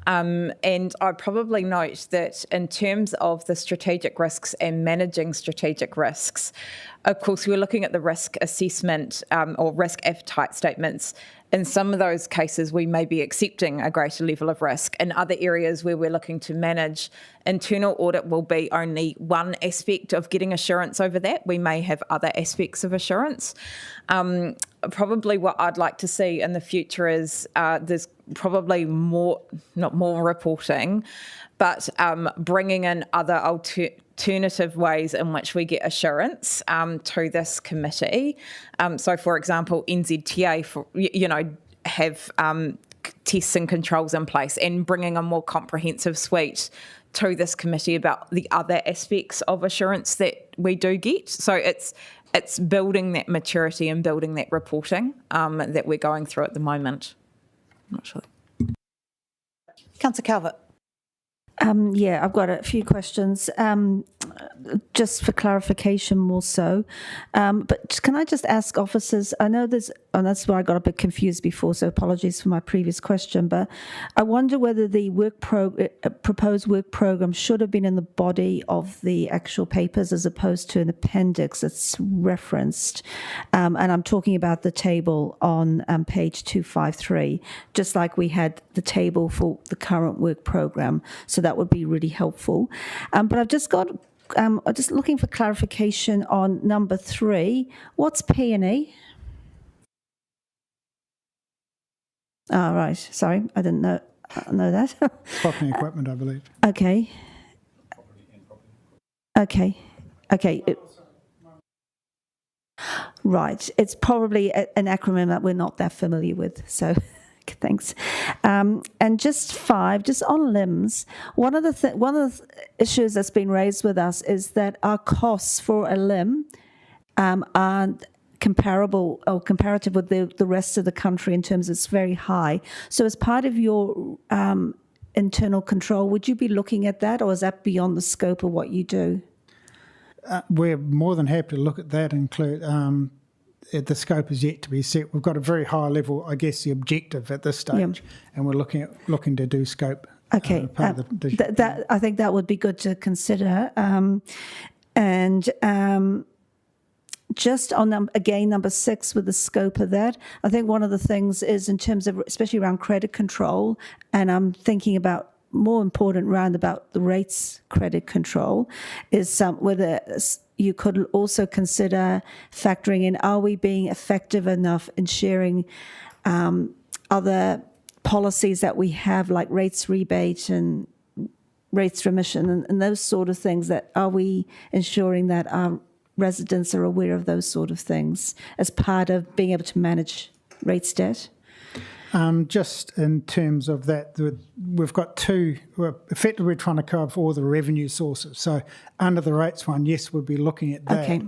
And I probably note that in terms of the strategic risks and managing strategic risks, of course, we're looking at the risk assessment or risk appetite statements. In some of those cases, we may be accepting a greater level of risk. In other areas where we're looking to manage, internal audit will be only one aspect of getting assurance over that. We may have other aspects of assurance. Probably what I'd like to see in the future is there's probably not more reporting, but bringing in other alternative ways in which we get assurance to this committee. So, for example, NZTA, have tests and controls in place, and bringing a more comprehensive suite to this committee about the other aspects of assurance that we do get. So it's building that maturity and building that reporting that we're going through at the moment. I'm not sure. Councillor Calvert. Yeah, I've got a few questions, just for clarification more so. But can I just ask officers, I know and that's why I got a bit confused before, so apologies for my previous question, but I wonder whether the proposed work program should have been in the body of the actual papers as opposed to an appendix that's referenced. And I'm talking about the table on page 253, just like we had the table for the current work program. So that would be really helpful. But I've just got, just looking for clarification on number 3. What's P&E? Oh, right. Sorry, I didn't know that. Property and equipment, I believe. Okay. Right. It's probably an acronym that we're not that familiar with. So thanks. And just 5, just on limbs, one of the issues that's been raised with us is that our costs for a limb aren't comparable or comparative with the rest of the country in terms of it's very high. So as part of your internal control, would you be looking at that, or is that beyond the scope of what you do? We're more than happy to look at that and include the scope is yet to be set. We've got a very high level, I guess, the objective at this stage, and we're looking to do scope. Okay, that I think that would be good to consider. Just on number 6 with the scope of that, I think one of the things is in terms of, especially around credit control, and I'm thinking about more important round about the rates credit control, is whether you could also consider factoring in, are we being effective enough in sharing other policies that we have, like rates rebate and rates remission and those sort of things, that are we ensuring that our residents are aware of those sort of things as part of being able to manage rates debt? Just in terms of that, we've got 2. Effectively, we're trying to cover all the revenue sources. So under the rates one, yes, we'll be looking at that. Okay.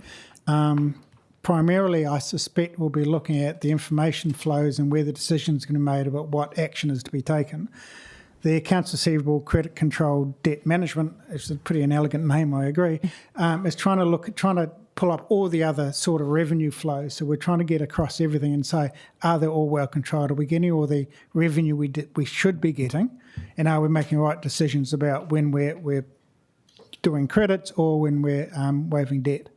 Primarily, I suspect we'll be looking at the information flows and where the decision's going to be made about what action is to be taken. the accounts receivable, credit control, debt management, it's a pretty inelegant name, I agree, is trying to pull up all the other sort of revenue flows. So we're trying to get across everything and say, are they all well controlled? Are we getting all the revenue we should be getting? And are we making right decisions about when we're doing credits or when we're waiving debt?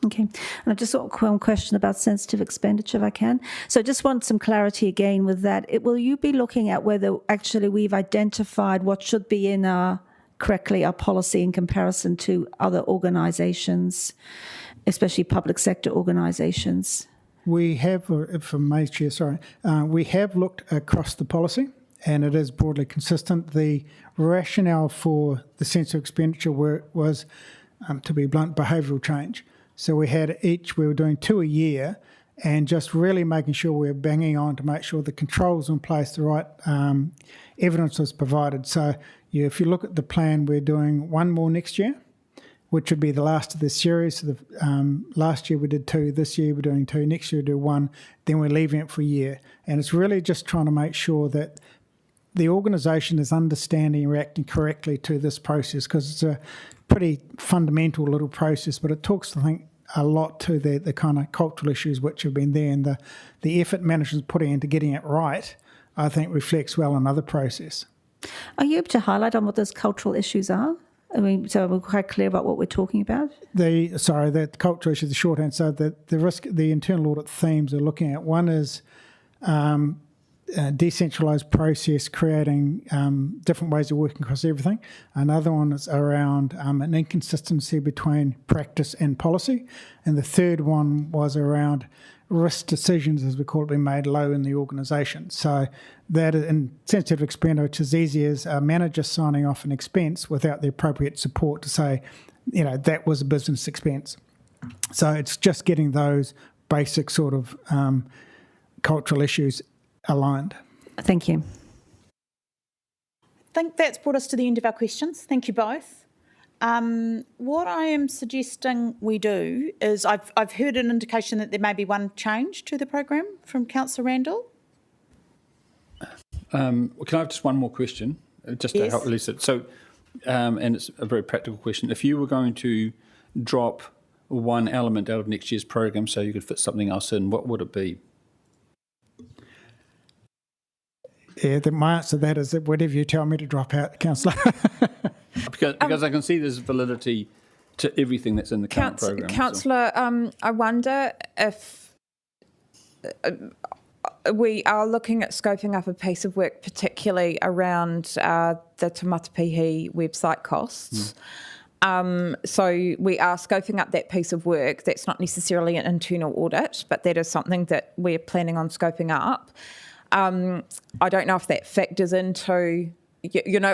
Okay. And I've just got one question about sensitive expenditure, if I can. So I just want some clarity again with that. Will you be looking at whether actually we've identified what should be in our policy in comparison to other organisations, especially public sector organisations? We have, from May's Chair, sorry, we have looked across the policy and it is broadly consistent. The rationale for the sensitive expenditure work was, to be blunt, behavioural change. So we were doing 2 a year and just really making sure we're banging on to make sure the controls in place, the right evidence was provided. So if you look at the plan, we're doing 1 more next year, which would be the last of this series. So last year we did 2, this year we're doing 2, next year we'll do 1, then we're leaving it for a year. And it's really just trying to make sure that the organisation is understanding and reacting correctly to this process, because it's a pretty fundamental little process, but it talks, I think, a lot to the kind of cultural issues which have been there, and the effort management's putting into getting it right, I think reflects well on other process. Are you able to highlight on what those cultural issues are? I mean, so we're quite clear about what we're talking about. The cultural issues, the short answer, the internal audit themes are looking at. One is decentralised process, creating different ways of working across everything. Another one is around an inconsistency between practice and policy. And the third one was around risk decisions, as we call it, being made low in the organisation. So that in sensitive expenditure is easy as a manager signing off an expense without the appropriate support to say, that was a business expense. So it's just getting those basic sort of cultural issues aligned. Thank you. I think that's brought us to the end of our questions. Thank you both. What I am suggesting we do is I've heard an indication that there may be one change to the program from Councillor Randall. Can I have just one more question, just to help Lisa? So, and it's a very practical question. If you were going to drop one element out of next year's program so you could fit something else in, what would it be? Yeah, my answer to that is that whatever you tell me to drop out, Councillor. Because I can see there's validity to everything that's in the current program. Councillor, I wonder if we are looking at scoping up a piece of work, particularly around the Tamatapihi website costs. So we are scoping up that piece of work. That's not necessarily an internal audit, but that is something that we're planning on scoping up. I don't know if that factors into,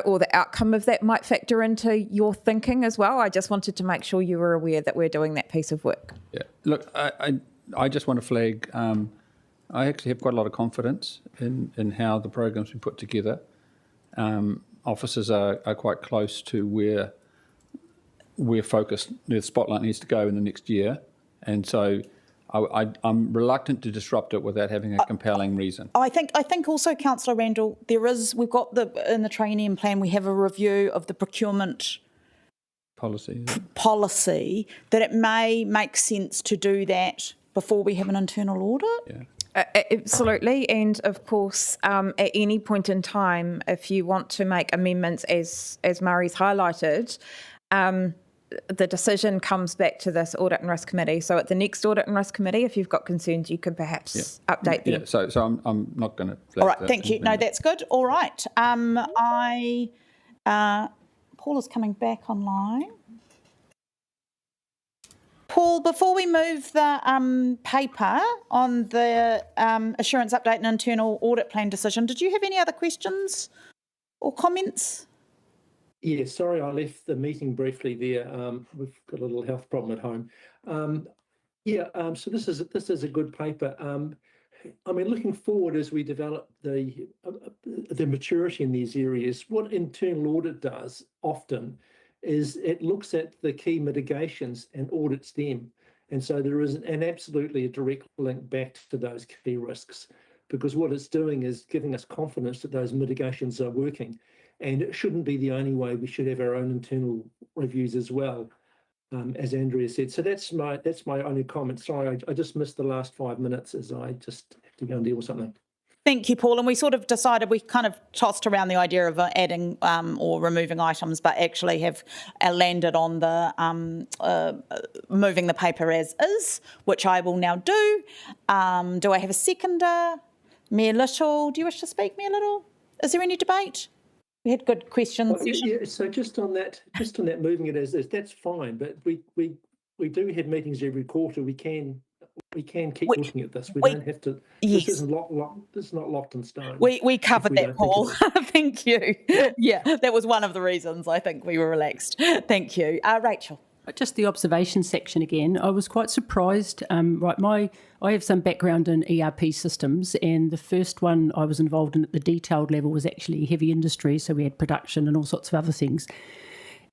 or the outcome of that might factor into your thinking as well. I just wanted to make sure you were aware that we're doing that piece of work. Yeah. Look, I just want to flag, I actually have quite a lot of confidence in how the program's been put together. Officers are quite close to where we're focused, the spotlight needs to go in the next year. And so I'm reluctant to disrupt it without having a compelling reason. I think also, Councillor Randall, we've got in the training plan, we have a review of the procurement policy that it may make sense to do that before we have an internal audit. Yeah. Absolutely, and of course, at any point in time, if you want to make amendments, as Murray's highlighted, the decision comes back to this Audit and Risk Committee. So at the next Audit and Risk Committee, if you've got concerns, you could perhaps update them. Yeah, so I'm not going to flag all right, that. Thank you. No, that's good. All right. Paul is coming back online. Paul, before we move the paper on the assurance update and internal audit plan decision, did you have any other questions or comments? Yeah, sorry, I left the meeting briefly there. We've got a little health problem at home. So this is a good paper. I mean, looking forward as we develop the maturity in these areas, what internal audit does often is it looks at the key mitigations and audits them. And so there is absolutely a direct link back to those key risks, because what it's doing is giving us confidence that those mitigations are working. and it shouldn't be the only way. We should have our own internal reviews as well, as Andrea said. So that's my only comment. Sorry, I just missed the last 5 minutes as I just have to go and deal with something. Thank you, Paul. And we sort of decided, we kind of tossed around the idea of adding or removing items, but actually have landed on the moving the paper as is, which I will now do. Do I have a seconder? Mayor Little, do you wish to speak, Mayor Little? Is there any debate? We had good questions. Well, yeah, so just on that moving it as is, that's fine. But we do have meetings every quarter. We can keep looking at this. We don't have to. Yes. This isn't this is not locked in stone. We covered that, Paul. Thank you. Yeah, that was one of the reasons I think we were relaxed. Thank you. Rachel. Just the observation section again. I was quite surprised. I have some background in ERP systems, and the first one I was involved in at the detailed level was actually heavy industry, so we had production and all sorts of other things.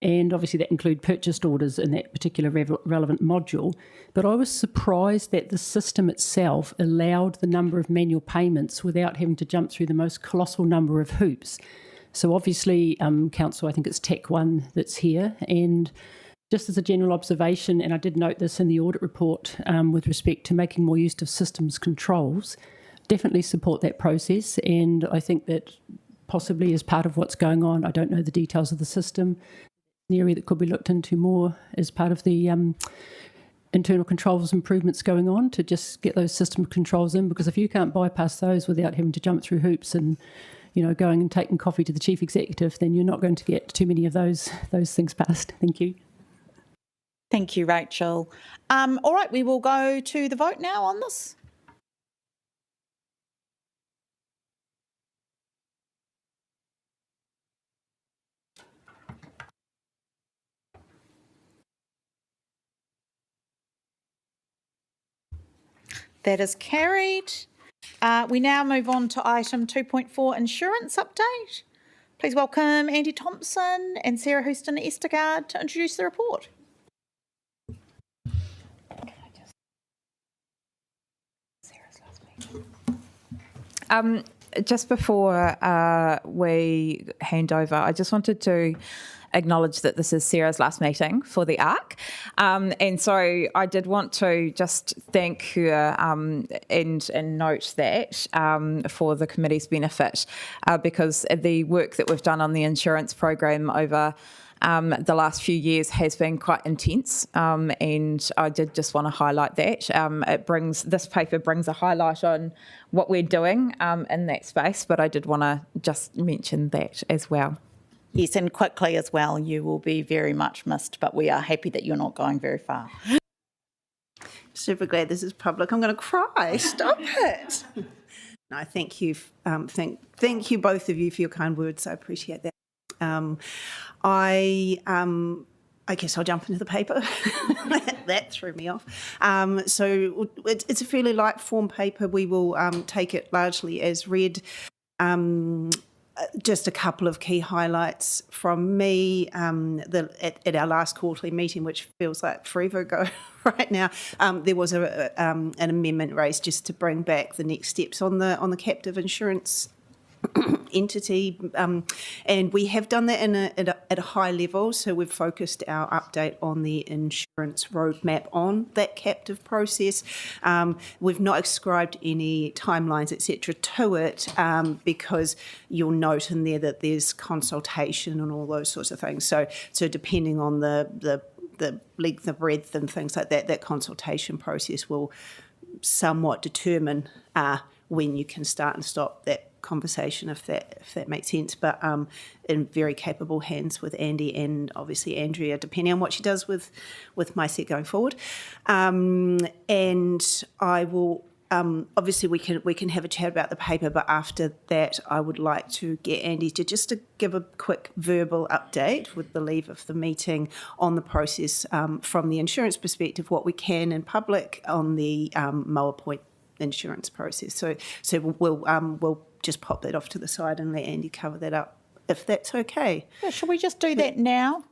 And obviously that include purchased orders in that particular relevant module. But I was surprised that the system itself allowed the number of manual payments without having to jump through the most colossal number of hoops. So obviously, Council, I think it's Tech 1 that's here, and just as a general observation, and I did note this in the audit report with respect to making more use of systems controls, definitely support that process. And I think that possibly as part of what's going on, I don't know the details of the system, an area that could be looked into more as part of the internal controls improvements going on, to just get those system controls in, because if you can't bypass those without having to jump through hoops and going and taking coffee to the chief executive, then you're not going to get too many of those things passed. Thank you. Thank you, Rachel. All right, we will go to the vote now on this. That is carried. We now move on to item 2.4, insurance update. Please welcome Andy Thompson and Sarah Houston-Estergaard to introduce the report. Just before we hand over, I just wanted to acknowledge that this is Sarah's last meeting for the ARC. And so I did want to just thank her and note that for the committee's benefit, because the work that we've done on the insurance program over the last few years has been quite intense, and I did just want to highlight that. This paper brings a highlight on what we're doing in that space, but I did want to just mention that as well. Yes, and quickly as well, you will be very much missed, but we are happy that you're not going very far. Super glad this is public. I'm going to cry. Stop it. No, thank you. Thank you both of you for your kind words. I appreciate that. I guess I'll jump into the paper. That threw me off. So it's a fairly light form paper. We will take it largely as read. Just a couple of key highlights from me. At our last quarterly meeting, which feels like forever ago right now, there was an amendment raised just to bring back the next steps on the captive insurance entity, and we have done that at a high level. So we've focused our update on the insurance roadmap on that captive process. We've not ascribed any timelines, etc., to it, because you'll note in there that there's consultation and all those sorts of things. So depending on the length, the breadth, and things like that, that consultation process will somewhat determine when you can start and stop that conversation, if that makes sense, but in very capable hands with Andy and obviously Andrea, depending on what she does with my set going forward. And I will obviously we can have a chat about the paper, but after that I would like to get Andy to give a quick verbal update with the leave of the meeting on the process from the insurance perspective, what we can in public on the Moa Point insurance process. So we'll just pop that off to the side and let Andy cover that up, if that's okay. Yeah, should we just do that now?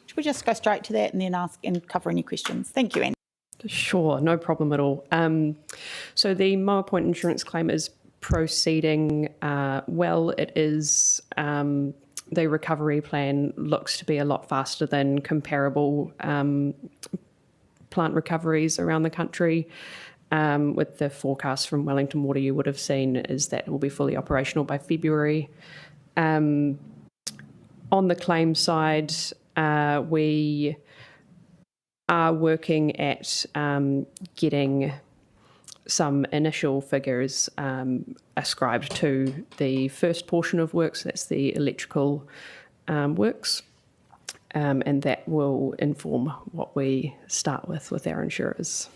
Should we just go straight to that and then ask and cover any questions? Thank you, Andy. Sure, no problem at all. So the Moa Point insurance claim is proceeding well. It is the recovery plan looks to be a lot faster than comparable plant recoveries around the country. With the forecast from Wellington Water, you would have seen is that it will be fully operational by February. On the claim side, we are working at getting some initial figures ascribed to the first portion of works, that's the electrical works, and that will inform what we start with our insurers.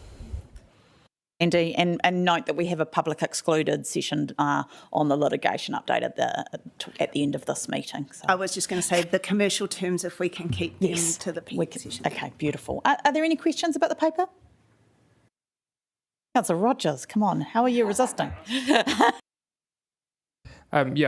Indeed, and note that we have a public excluded session on the litigation update at the end of this meeting. So. I was just going to say the commercial terms, if we can keep them to the session. Okay, beautiful. Are there any questions about the paper? Councillor Rogers, come on, how are you resisting? Yeah,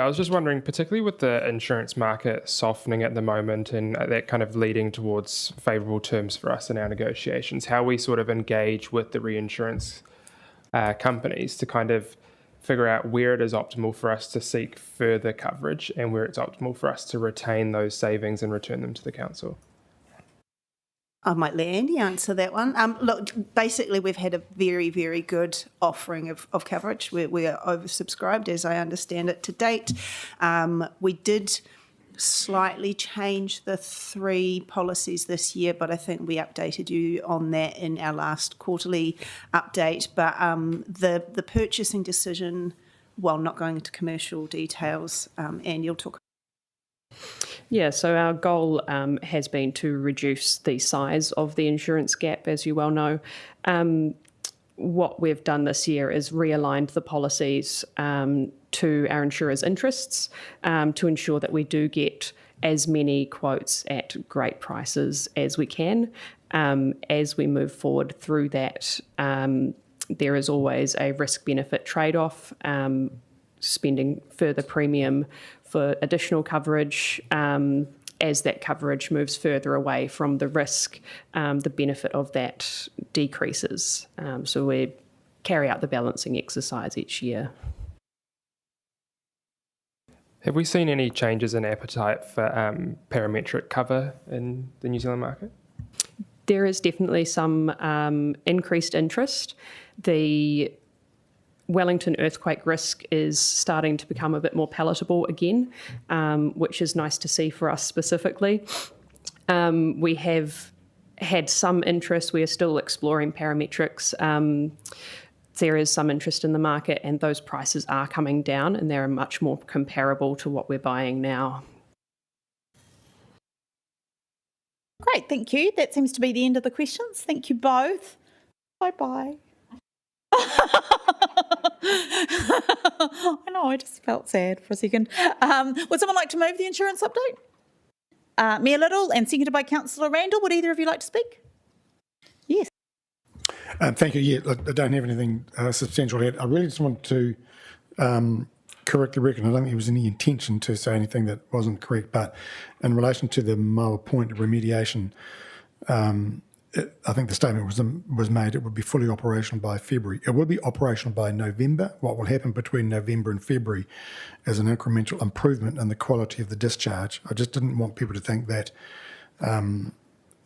I was just wondering, particularly with the insurance market softening at the moment and that kind of leading towards favourable terms for us in our negotiations, how we sort of engage with the reinsurance companies to kind of figure out where it is optimal for us to seek further coverage and where it's optimal for us to retain those savings and return them to the council. I might let Andy answer that one. Look, basically, we've had a very, very good offering of coverage. We are oversubscribed, as I understand it, to date. We did slightly change the 3 policies this year, but I think we updated you on that in our last quarterly update. But the purchasing decision, while not going into commercial details, and you'll talk. Yeah, so our goal has been to reduce the size of the insurance gap, as you well know. What we've done this year is realigned the policies to our insurers' interests to ensure that we do get as many quotes at great prices as we can. As we move forward through that, there is always a risk-benefit trade-off, spending further premium for additional coverage. As that coverage moves further away from the risk, the benefit of that decreases. So we carry out the balancing exercise each year. Have we seen any changes in appetite for parametric cover in the New Zealand market? There is definitely some increased interest. The Wellington earthquake risk is starting to become a bit more palatable again, which is nice to see for us specifically. We have had some interest. We are still exploring parametrics. There is some interest in the market and those prices are coming down and they're much more comparable to what we're buying now. Great, thank you. That seems to be the end of the questions. Thank you both. Bye-bye. I know, I just felt sad for a second. Would someone like to move the insurance update? Mayor Little and seconded by Councillor Randall. Would either of you like to speak? Yes. Thank you. Yeah, I don't have anything substantial yet. I really just wanted to correctly recognise, I don't think there was any intention to say anything that wasn't correct, but in relation to the Moa Point remediation, I think the statement was made it would be fully operational by February. It will be operational by November. What will happen between November and February is an incremental improvement in the quality of the discharge. I just didn't want people to think that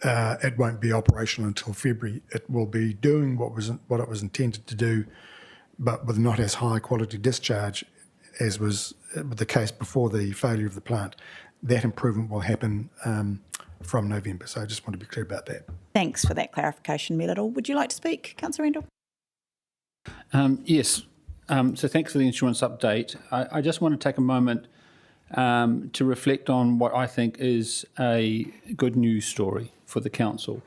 it won't be operational until February. It will be doing what it was intended to do, but with not as high quality discharge as was the case before the failure of the plant. That improvement will happen from November. So I just want to be clear about that. Thanks for that clarification, Mayor Little. Would you like to speak, Councillor Randall? Yes. So thanks for the insurance update. I just want to take a moment to reflect on what I think is a good news story for the council.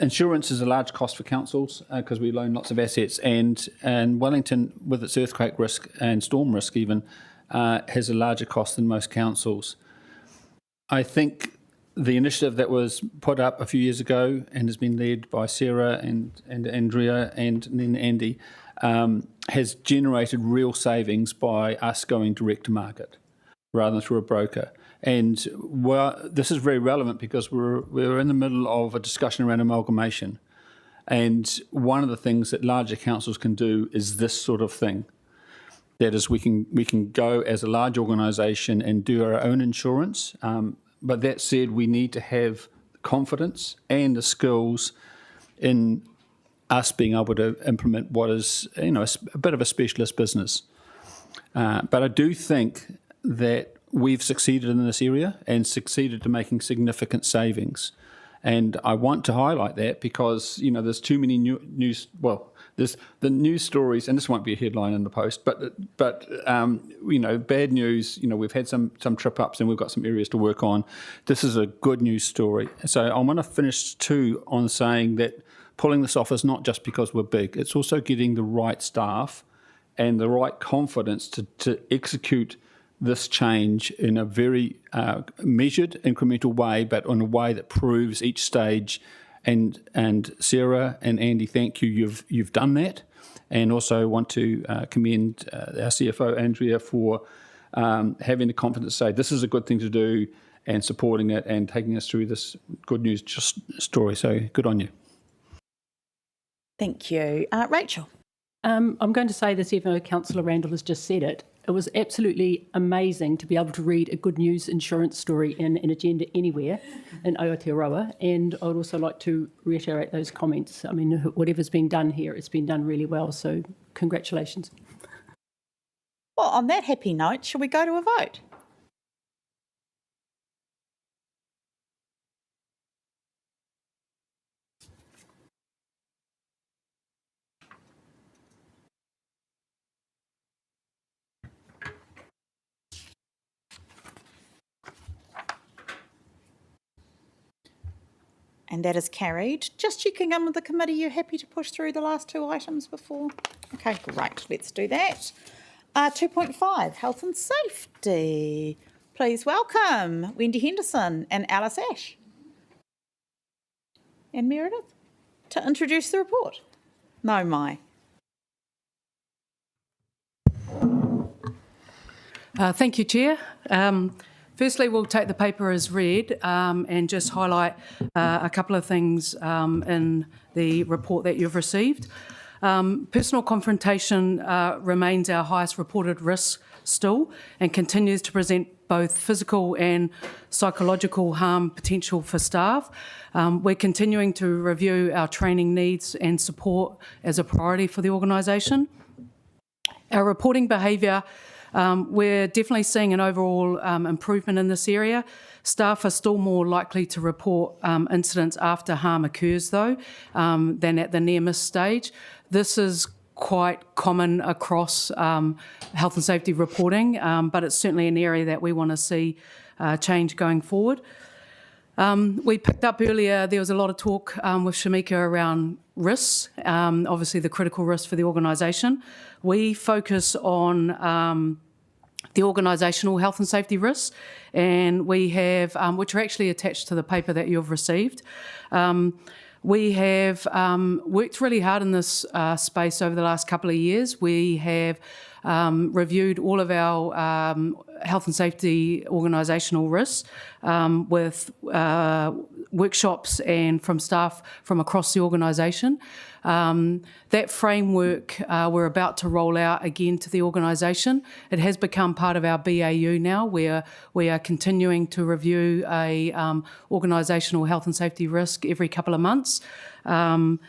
Insurance is a large cost for councils because we loan lots of assets, and Wellington, with its earthquake risk and storm risk even, has a larger cost than most councils. I think the initiative that was put up a few years ago and has been led by Sarah and Andrea and then Andy has generated real savings by us going direct to market rather than through a broker. And this is very relevant because we're in the middle of a discussion around amalgamation. And one of the things that larger councils can do is this sort of thing. That is, we can go as a large organisation and do our own insurance. But that said, we need to have confidence and the skills in us being able to implement what is, a bit of a specialist business. But I do think that we've succeeded in this area and succeeded to making significant savings. And I want to highlight that because, there's too many news. Well, there's the news stories, and this won't be a headline in the Post, but bad news. We've had some trip ups, and we've got some areas to work on. This is a good news story. So I want to finish too on saying that pulling this off is not just because we're big. It's also getting the right staff and the right confidence to execute this change in a very measured, incremental way, but in a way that proves each stage. And Sarah and Andy, thank you. You've done that, and also want to commend our CFO Andrea for having the confidence to say this is a good thing to do and supporting it and taking us through this good news story. So good on you. Thank you, Rachel. I'm going to say this, even though Councillor Randall has just said it. It was absolutely amazing to be able to read a good news insurance story in an agenda anywhere in Aotearoa. And I would also like to reiterate those comments. I mean, whatever's been done here, it's been done really well. So congratulations. Well, on that happy note, shall we go to a vote? And that is carried. Just checking in with the committee, you're happy to push through the last two items before? Okay, great, let's do that. 2.5, health and safety. Please welcome Wendy Henderson and Alice Ash. And Meredith to introduce the report. No, my. Thank you, Chair. Firstly, we'll take the paper as read and just highlight a couple of things in the report that you've received. Personal confrontation remains our highest reported risk still and continues to present both physical and psychological harm potential for staff. We're continuing to review our training needs and support as a priority for the organisation. Our reporting behaviour, we're definitely seeing an overall improvement in this area. Staff are still more likely to report incidents after harm occurs, though, than at the near-miss stage. This is quite common across health and safety reporting, but it's certainly an area that we want to see change going forward. We picked up earlier, there was a lot of talk with Shamika around risks, obviously the critical risks for the organisation. We focus on the organisational health and safety risks, and we have, which are actually attached to the paper that you've received. We have worked really hard in this space over the last couple of years. We have reviewed all of our health and safety organisational risks with workshops and from staff from across the organisation. That framework we're about to roll out again to the organisation. It has become part of our BAU now, where we are continuing to review a organisational health and safety risk every couple of months. And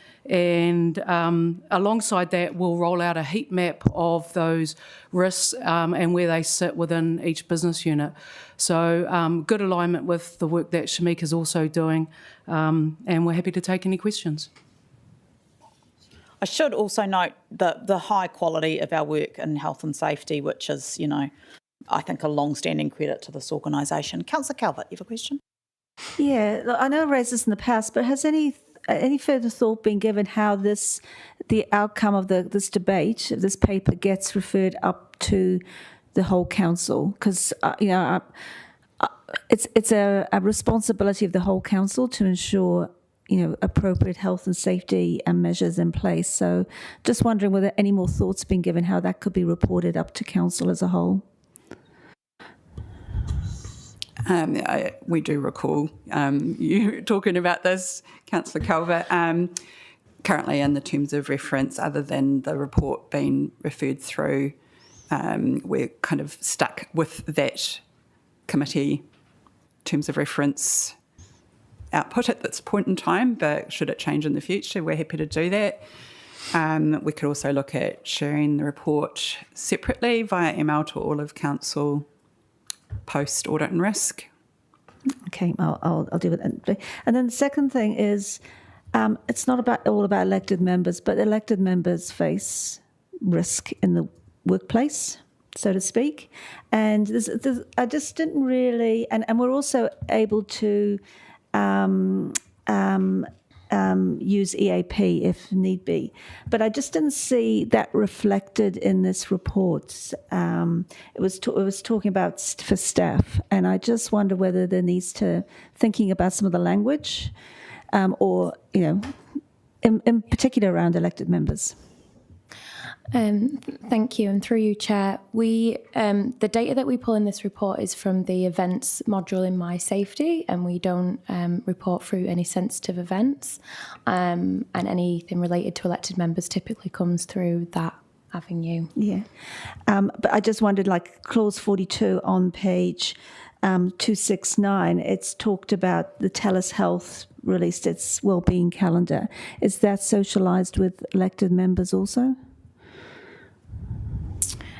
alongside that, we'll roll out a heat map of those risks and where they sit within each business unit. So good alignment with the work that Shamika's also doing, and we're happy to take any questions. I should also note the high quality of our work in health and safety, which is, I think a long-standing credit to this organisation. Councillor Calvert, you have a question? Yeah, look, I know I raised this in the past, but has any further thought been given how the outcome of this debate, this paper, gets referred up to the whole council? Because it's a responsibility of the whole council to ensure appropriate health and safety and measures in place. So just wondering whether any more thoughts been given how that could be reported up to council as a whole. We do recall you talking about this, Councillor Calvert. currently in the terms of reference, other than the report being referred through, we're kind of stuck with that committee terms of reference output at this point in time, but should it change in the future, we're happy to do that. We could also look at sharing the report separately via email to all of council post audit and risk. Okay, I'll deal with that. And then the second thing is, it's not all about elected members, but elected members face risk in the workplace, so to speak. And I just didn't really, and we're also able to use EAP if need be. But I just didn't see that reflected in this report. It was talking about for staff, and I just wonder whether there needs to thinking about some of the language, or in particular around elected members. Thank you, and through you, Chair. We the data that we pull in this report is from the events module in My Safety, and we don't report through any sensitive events, and anything related to elected members typically comes through that avenue. Yeah, but I just wondered, like clause 42 on page 269, it's talked about the TELUS Health released its wellbeing calendar. Is that socialised with elected members also?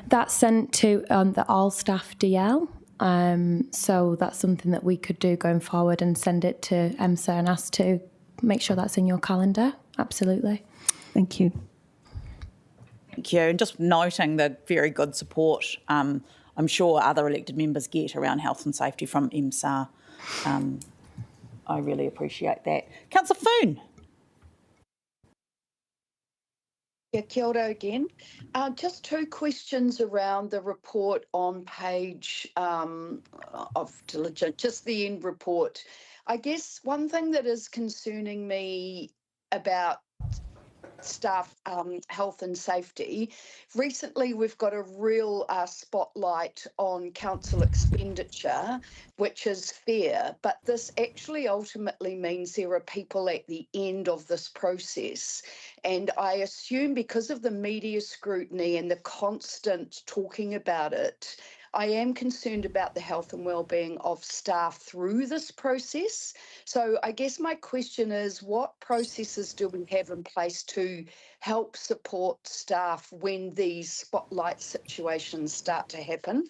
That's sent to the all staff DL. So that's something that we could do going forward and send it to EMSA and ask to make sure that's in your calendar. Absolutely. Thank you. Thank you. And just noting the very good support I'm sure other elected members get around health and safety from EMSA. I really appreciate that. Councillor Foon. Yeah, kia ora again. Just two questions around the report on page of diligent, just the end report. I guess one thing that is concerning me about staff health and safety, recently we've got a real spotlight on council expenditure, which is fair, but this actually ultimately means there are people at the end of this process. And I assume because of the media scrutiny and the constant talking about it, I am concerned about the health and wellbeing of staff through this process. So I guess my question is, what processes do we have in place to help support staff when these spotlight situations start to happen?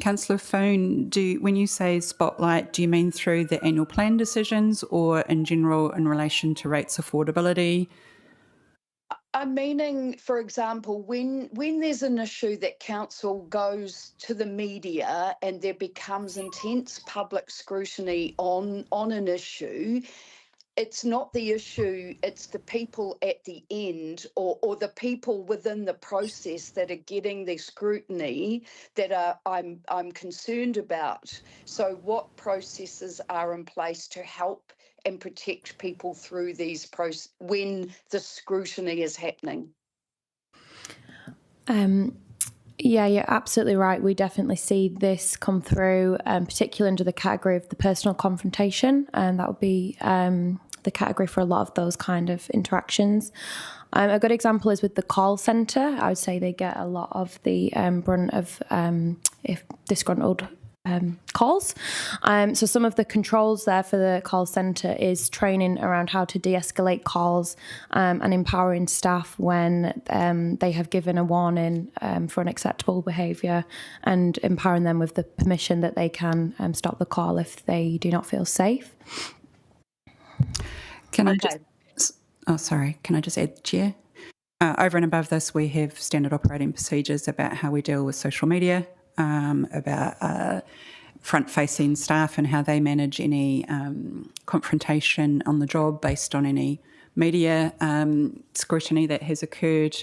Councillor Foon, when you say spotlight, do you mean through the annual plan decisions or in general in relation to rates affordability? I'm meaning, for example, when there's an issue that council goes to the media and there becomes intense public scrutiny on an issue, it's not the issue, it's the people at the end or the people within the process that are getting the scrutiny that I'm concerned about. So what processes are in place to help and protect people through these when the scrutiny is happening? Yeah, you're absolutely right. We definitely see this come through, particularly under the category of the personal confrontation, and that would be the category for a lot of those kind of interactions. A good example is with the call centre. I would say they get a lot of the brunt of if disgruntled calls. So some of the controls there for the call centre is training around how to de-escalate calls and empowering staff when they have given a warning for unacceptable behaviour, and empowering them with the permission that they can stop the call if they do not feel safe. Can I just add, Chair? Over and above this, we have standard operating procedures about how we deal with social media, about front-facing staff and how they manage any confrontation on the job based on any media scrutiny that has occurred.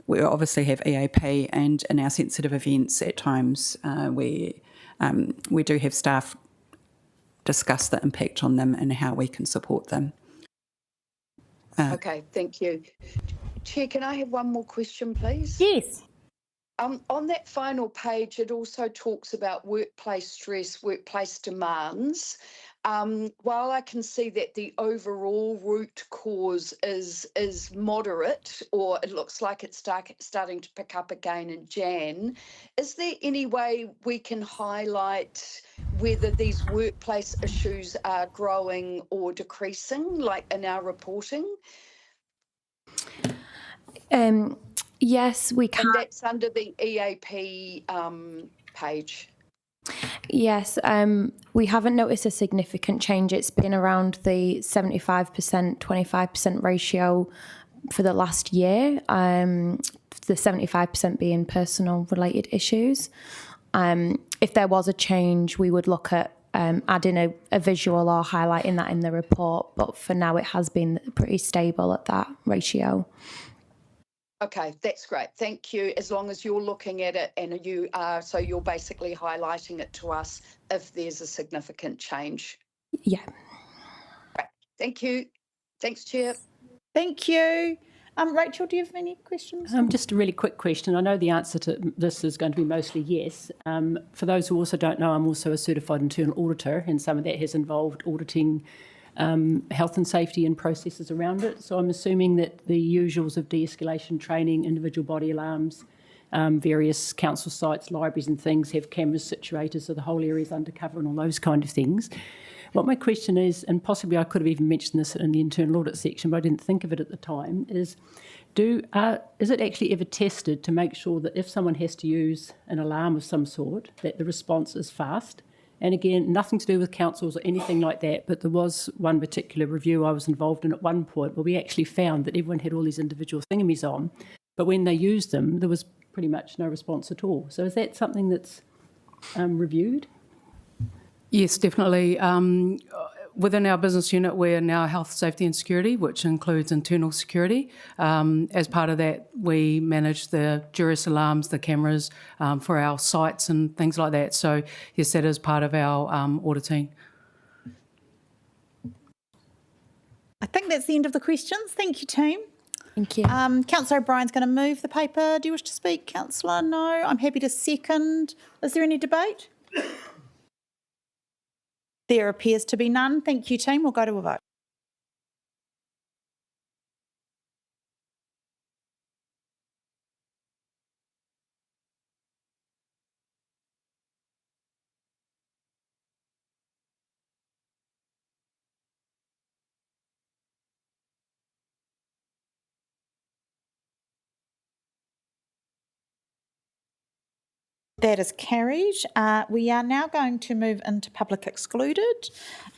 We obviously have EAP, and in our sensitive events at times we do have staff discuss the impact on them and how we can support them. Okay, thank you. Chair, can I have one more question, please? Yes. On that final page, it also talks about workplace stress, workplace demands. While I can see that the overall root cause is moderate, or it looks like it's starting to pick up again in Jan, is there any way we can highlight whether these workplace issues are growing or decreasing, like in our reporting? Yes, we can. And that's under the EAP page. Yes, we haven't noticed a significant change. It's been around the 75%, 25% ratio for the last year, the 75% being personal related issues. If there was a change, we would look at adding a visual or highlighting that in the report, but for now it has been pretty stable at that ratio. Okay, that's great. Thank you. As long as you're looking at it and you are, so you're basically highlighting it to us if there's a significant change. Yeah. Right. Thank you. Thanks, Chair. Thank you. Rachel, do you have any questions? Just a really quick question. I know the answer to this is going to be mostly yes. For those who also don't know, I'm also a certified internal auditor, and some of that has involved auditing health and safety and processes around it. So I'm assuming that the usuals of de-escalation training, individual body alarms, various council sites, libraries and things have cameras situated so the whole area is undercover and all those kind of things. What my question is, and possibly I could have even mentioned this in the internal audit section, but I didn't think of it at the time, is it actually ever tested to make sure that if someone has to use an alarm of some sort, that the response is fast? And again, nothing to do with councils or anything like that, but there was one particular review I was involved in at one point where we actually found that everyone had all these individual thingamies on, but when they used them, there was pretty much no response at all. So is that something that's reviewed? Yes, definitely. Within our business unit, we're now health, safety and security, which includes internal security. As part of that, we manage the Juris alarms, the cameras for our sites and things like that. So yes, that is part of our auditing. I think that's the end of the questions. Thank you, team. Thank you. Councillor O'Brien's going to move the paper. Do you wish to speak, Councillor? No. I'm happy to second. Is there any debate? There appears to be none. Thank you, team. We'll go to a vote. That is carried. We are now going to move into public excluded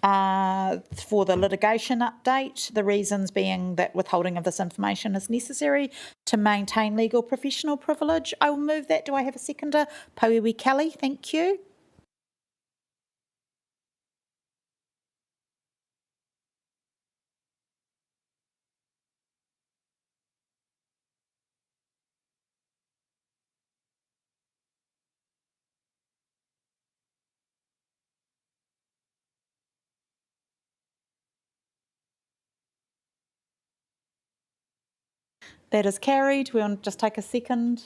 for the litigation update, the reasons being that withholding of this information is necessary to maintain legal professional privilege. I will move that. Do I have a seconder? Pauiwi Kelly, thank you. That is carried. We'll just take a second.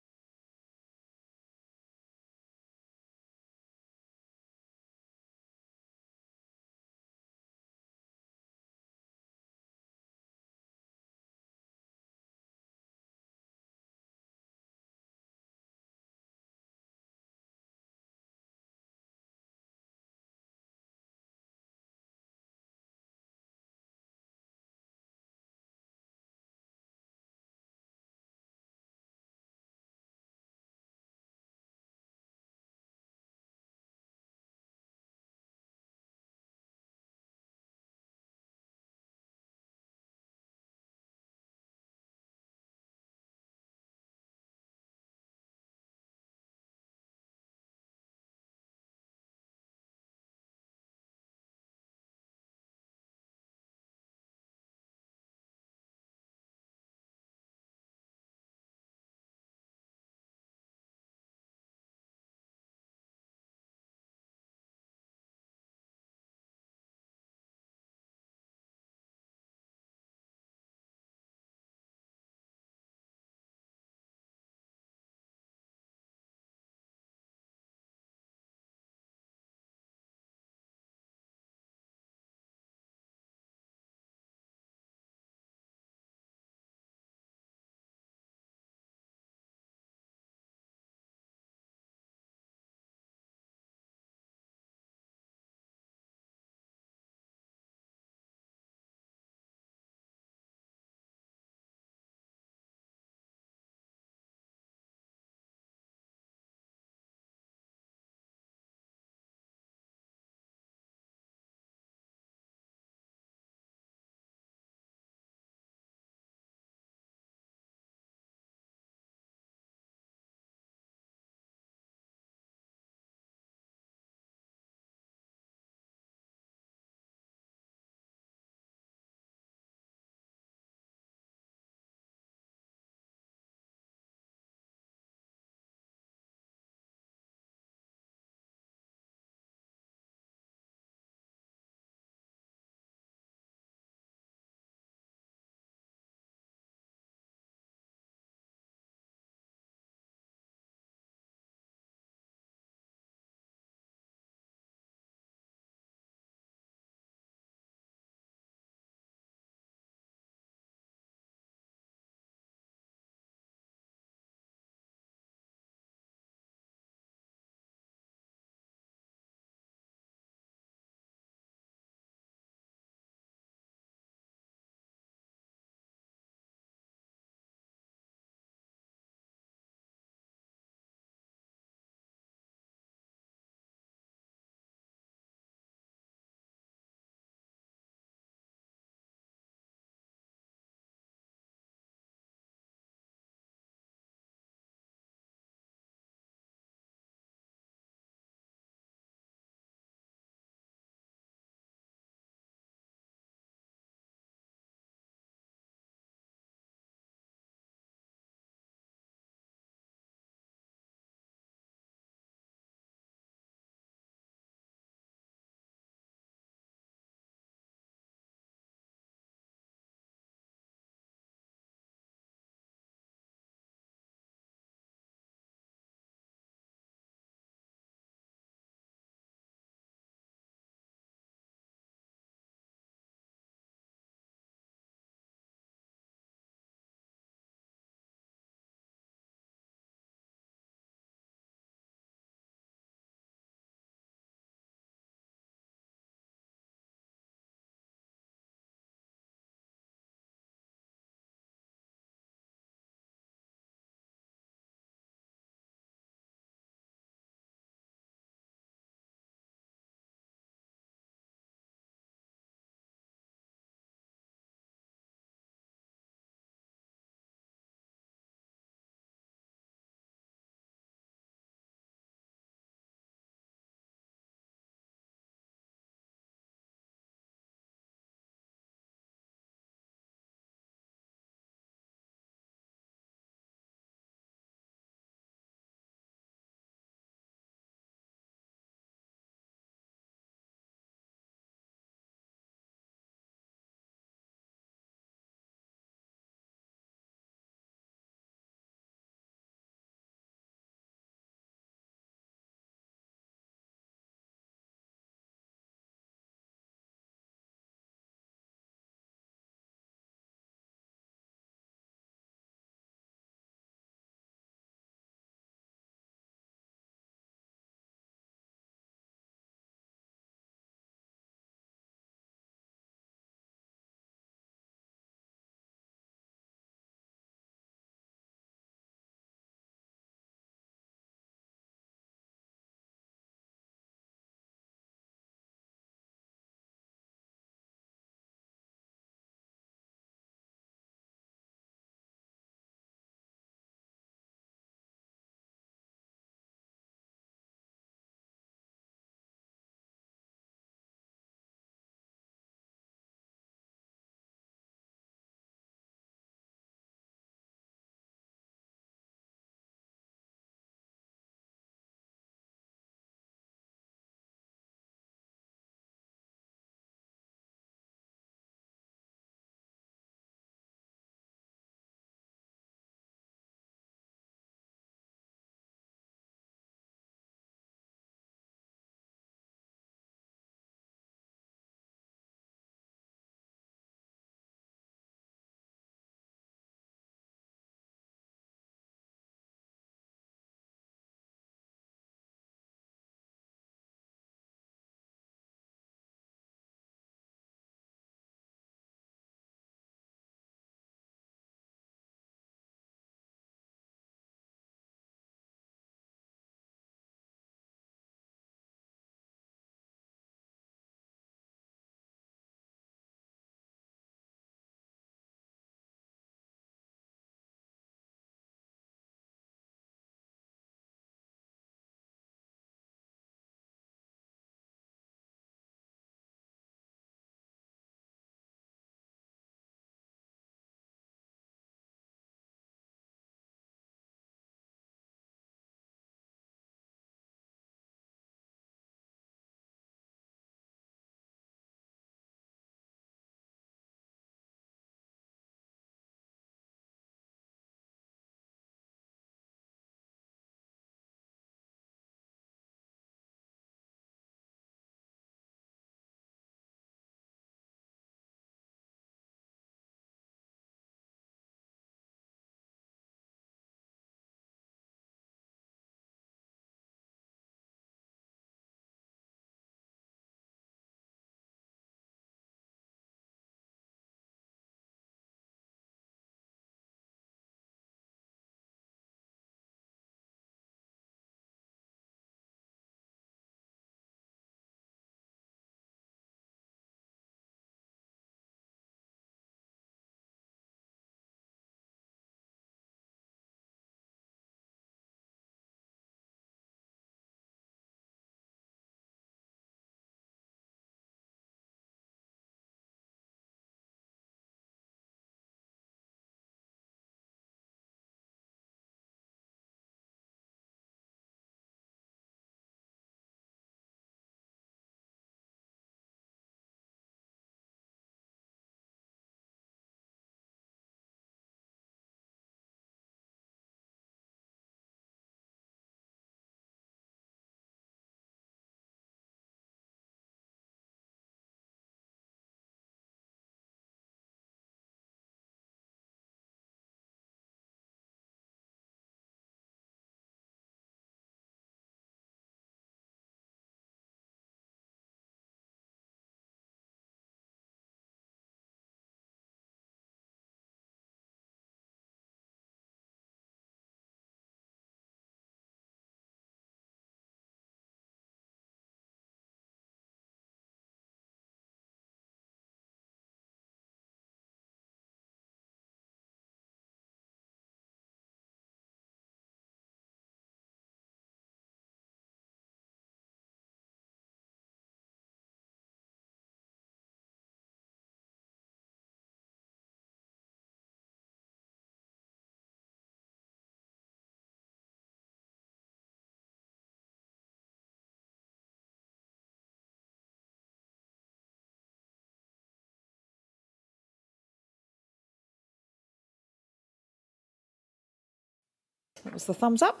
That was the thumbs up.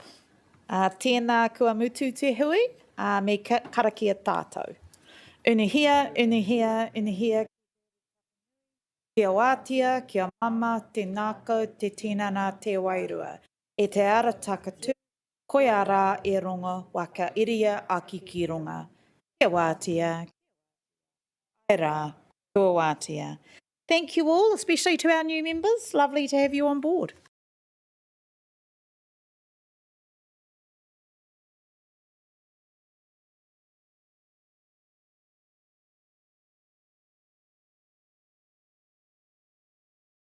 Tēnā kua mutu te hui, me karakia tātou. Unihia, unihia, unihia. Kia wātia, kia mama, te nākau, te tinana, te wairua. E te ara takatu, koe ara e rongo, waka iria aki ki ronga. Kia wātia, kia rā, kua wātia. Thank you all, especially to our new members. Lovely to have you on board.